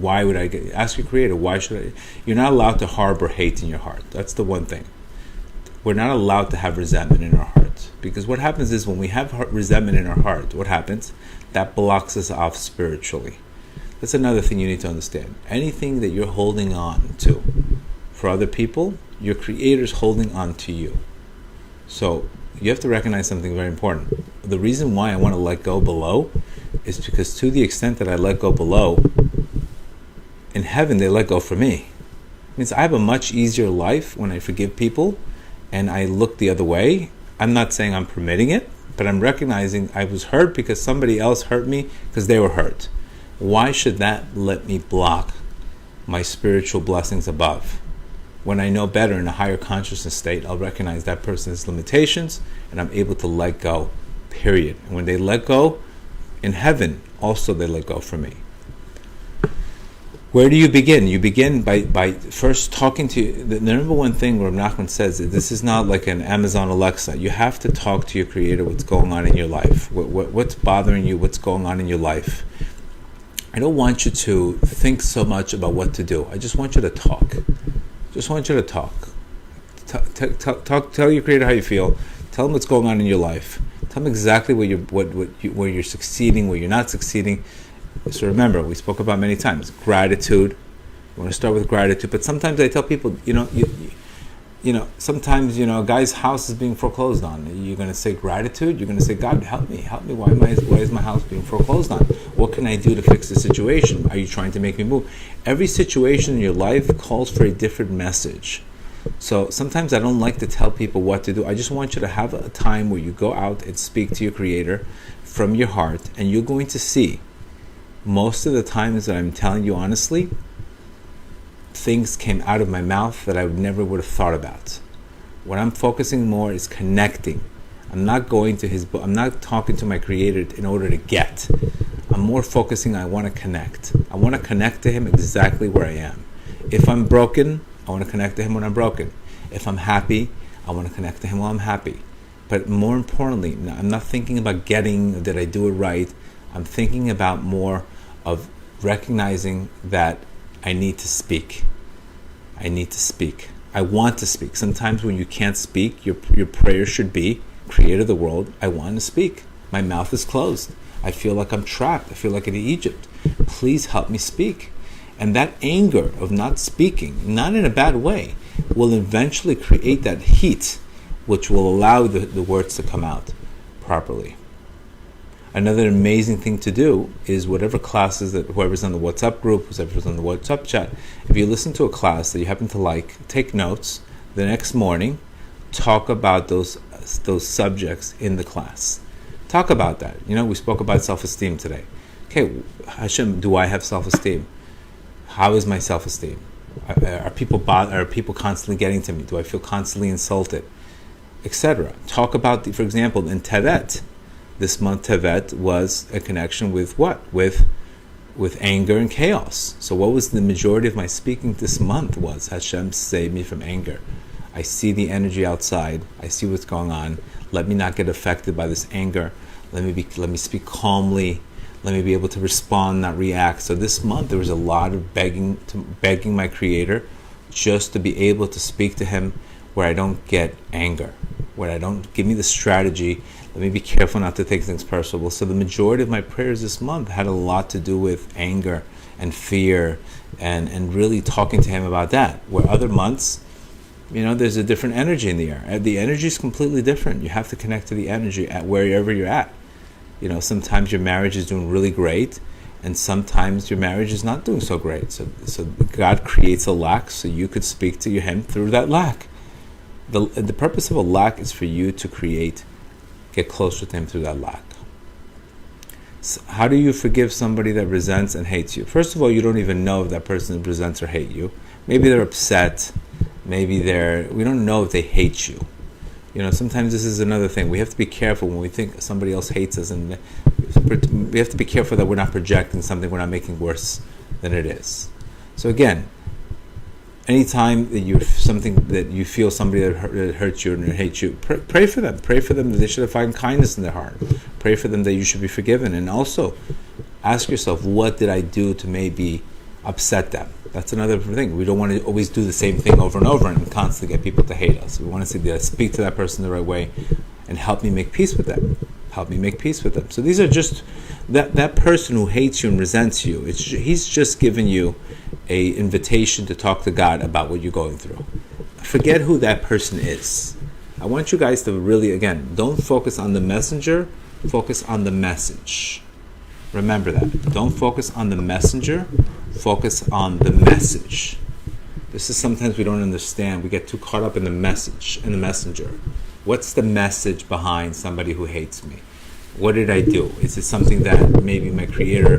why would ask your Creator, why should I? You're not allowed to harbor hate in your heart. That's the one thing. We're not allowed to have resentment in our heart. Because what happens is when we have resentment in our heart, what happens? That blocks us off spiritually. That's another thing you need to understand. Anything that you're holding on to for other people, your Creator's holding on to you. So you have to recognize something very important. The reason why I want to let go below is because to the extent that I let go below, in heaven they let go for me. It means I have a much easier life when I forgive people and I look the other way. I'm not saying I'm permitting it, but I'm recognizing I was hurt because somebody else hurt me because they were hurt. Why should that let me block my spiritual blessings above? When I know better in a higher consciousness state, I'll recognize that person's limitations and I'm able to let go, period. And when they let go, in heaven, also they let go from me. Where do you begin? You begin by first talking to... The number one thing where Nachman says that this is not like an Amazon Alexa. You have to talk to your Creator what's going on in your life. What's bothering you, what's going on in your life. I don't want you to think so much about what to do. I just want you to talk. Just want you to talk. Tell your Creator how you feel. Tell him what's going on in your life. Tell him exactly where you're succeeding, where you're not succeeding. So remember, we spoke about many times gratitude. You want to start with gratitude, but sometimes I tell people, sometimes a guy's house is being foreclosed on. You're going to say gratitude. You're going to say, God, help me. Why is my house being foreclosed on? What can I do to fix the situation? Are you trying to make me move? Every situation in your life calls for a different message. So sometimes I don't like to tell people what to do. I just want you to have a time where you go out and speak to your Creator from your heart, and you're going to see most of the times that I'm telling you honestly, things came out of my mouth that I never would have thought about. What I'm focusing more is connecting. I'm not going to His book. I'm not talking to my Creator in order to get. I'm more focusing, I want to connect. I want to connect to Him exactly where I am. If I'm broken, I want to connect to Him when I'm broken. If I'm happy, I want to connect to Him while I'm happy. But more importantly, I'm not thinking about getting, did I do it right? I'm thinking about more of recognizing that I need to speak. I need to speak. I want to speak. Sometimes when you can't speak, your prayer should be, Creator of the world, I want to speak. My mouth is closed. I feel like I'm trapped. I feel like in Egypt. Please help me speak. And that anger of not speaking, not in a bad way, will eventually create that heat which will allow the words to come out properly. Another amazing thing to do is whatever classes that whoever's on the WhatsApp group, whoever's on the WhatsApp chat, if you listen to a class that you happen to like, take notes. The next morning, talk about those those subjects in the class. Talk about that. We spoke about self-esteem today. Okay, Hashem, do I have self-esteem? How is my self-esteem? Are people constantly getting to me? Do I feel constantly insulted? Etc. Talk about, for example, in Tevet. This month, Tevet was a connection with what? With anger and chaos. So what was the majority of my speaking this month was, Hashem, save me from anger. I see the energy outside. I see what's going on. Let me not get affected by this anger. Let me speak calmly. Let me be able to respond, not react. So this month there was a lot of begging my Creator just to be able to speak to Him where I don't get anger, where I don't give me the strategy. Let me be careful not to take things personal. So the majority of my prayers this month had a lot to do with anger and fear and really talking to Him about that. Where other months, there's a different energy in the air. The energy is completely different. You have to connect to the energy at wherever you're at. Sometimes your marriage is doing really great, and sometimes your marriage is not doing so great. So God creates a lack so you could speak to Him through that lack. The purpose of a lack is for you to get closer to Him through that lack. So how do you forgive somebody that resents and hates you? First of all, you don't even know if that person resents or hates you. Maybe they're upset. Maybe we don't know if they hate you. Sometimes this is another thing. We have to be careful when we think somebody else hates us, and we have to be careful that we're not projecting something we're not making worse than it is. So again, anytime that you feel somebody that hurts you and hates you, pray for them. Pray for them that they should find kindness in their heart. Pray for them that you should be forgiven. And also, ask yourself, what did I do to maybe upset them? That's another thing. We don't want to always do the same thing over and over and constantly get people to hate us. We want to speak to that person the right way and help me make peace with them. Help me make peace with them. So these are just, that person who hates you and resents you, he's just giving you a invitation to talk to God about what you're going through. Forget who that person is. I want you guys to really, again, don't focus on the messenger, focus on the message. Remember that. Don't focus on the messenger, focus on the message. This is sometimes we don't understand. We get too caught up in the message and the messenger. What's the message behind somebody who hates me? What did I do? Is it something that maybe my Creator,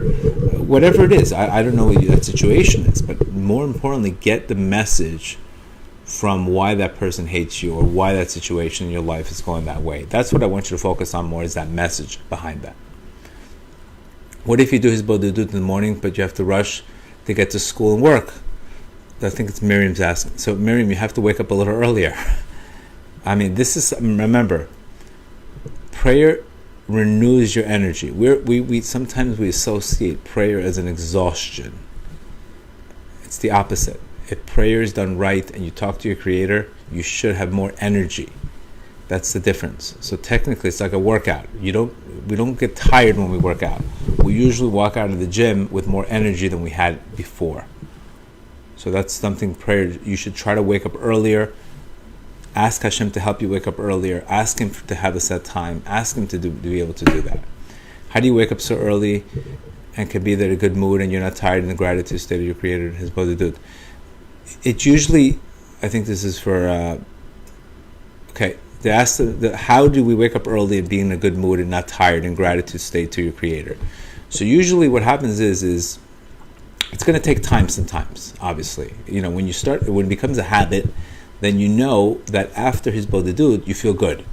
whatever it is, I don't know what that situation is, but more importantly, get the message from why that person hates you or why that situation in your life is going that way. That's what I want you to focus on more, is that message behind that. What if you do Hitbodedut in the morning, but you have to rush to get to school and work? I think it's Miriam's asking. So Miriam, you have to wake up a little earlier. Remember, prayer renews your energy. We sometimes we associate prayer as an exhaustion. It's the opposite. If prayer is done right and you talk to your Creator, you should have more energy. That's the difference. So technically, it's like a workout. We don't get tired when we work out. We usually walk out of the gym with more energy than we had before. So that's something prayer. You should try to wake up earlier. Ask Hashem to help you wake up earlier. Ask Him to have a set time. Ask Him to be able to do that. How do you wake up so early and can be in a good mood and you're not tired in the gratitude state of your Creator, Hitbodedut? It usually, I think this is for, they ask how do we wake up early and be in a good mood and not tired in gratitude state to your Creator? So usually what happens is it's going to take time sometimes, obviously. When it becomes a habit, then you know that after Hitbodedut, you feel good.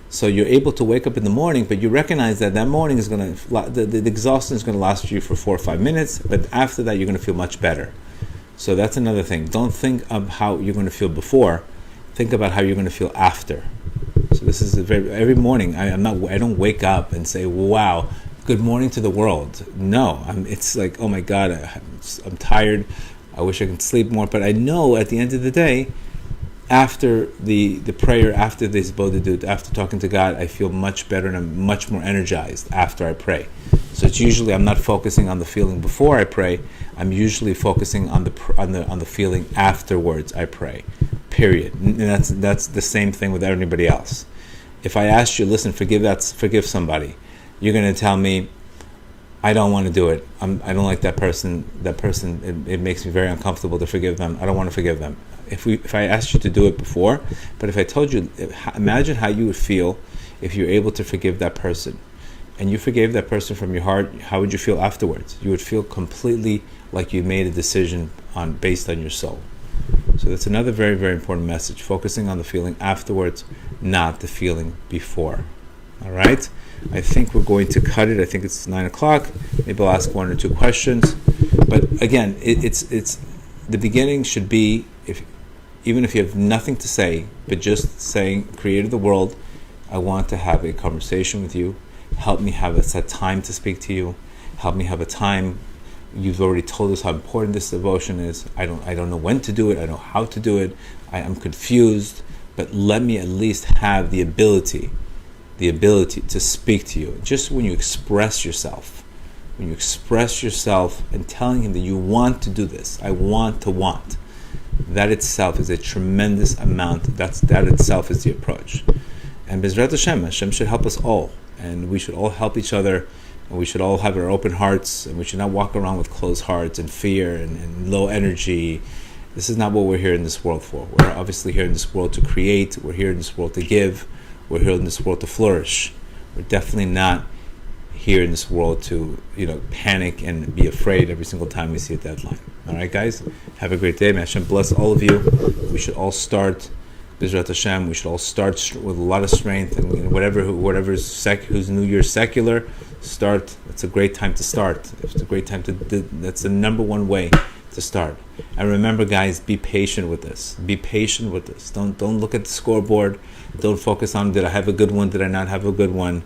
So you're able to wake up in the morning, but you recognize that morning is going to, the exhaustion is going to last you for 4 or 5 minutes, but after that, you're going to feel much better. So that's another thing. Don't think of how you're going to feel before. Think about how you're going to feel after. So this is every morning. I don't wake up and say, "Wow, good morning to the world." No, it's like, "Oh my God, I'm tired. I wish I could sleep more." But I know at the end of the day, after the prayer, after this Hitbodedut, after talking to God, I feel much better and I'm much more energized after I pray. So it's usually I'm not focusing on the feeling before I pray. I'm usually focusing on the feeling afterwards I pray. Period. And that's the same thing with everybody else. If I ask you, listen, forgive somebody, you're going to tell me, I don't want to do it. I don't like that person. That person, it makes me very uncomfortable to forgive them. I don't want to forgive them. if I asked you to do it before, but if I told you, imagine how you would feel if you're able to forgive that person, and you forgave that person from your heart. How would you feel afterwards? You would feel completely like you made a decision based on your soul. So that's another very, very important message, focusing on the feeling afterwards, not the feeling before. All right? I think we're going to cut it. I think it's 9 o'clock. Maybe I'll ask 1 or 2 questions. But again, it's the beginning should be, even if you have nothing to say, but just saying, Creator of the world, I want to have a conversation with you. Help me have a set time to speak to you. Help me have a time. You've already told us how important this devotion is. I don't know when to do it. I don't know how to do it. I'm confused. But let me at least have the ability to speak to you. Just when you express yourself and telling him that you want to do this, I want to want, that itself is a tremendous amount. That itself is the approach. And Bezrat Hashem should help us all. And we should all help each other. And we should all have our open hearts. And we should not walk around with closed hearts and fear and low energy. This is not what we're here in this world for. We're obviously here in this world to create. We're here in this world to give. We're here in this world to flourish. We're definitely not here in this world to, panic and be afraid every single time we see a deadline. All right, guys? Have a great day. May Hashem bless all of you. We should all start, B'ezrat Hashem, we should all start with a lot of strength. And who's New Year's secular, start. It's a great time to start. It's a great time that's the number one way to start. And remember, guys, be patient with this. Be patient with this. Don't look at the scoreboard. Don't focus on, did I have a good one? Did I not have a good one?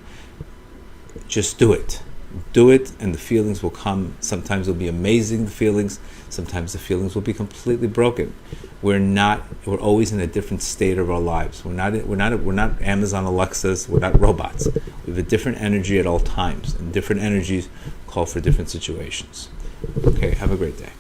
Just do it. Do it, and the feelings will come. Sometimes it'll be amazing, the feelings. Sometimes the feelings will be completely broken. We're always in a different state of our lives. We're not Amazon Alexas. We're not robots. We have a different energy at all times, and different energies call for different situations. Okay, have a great day.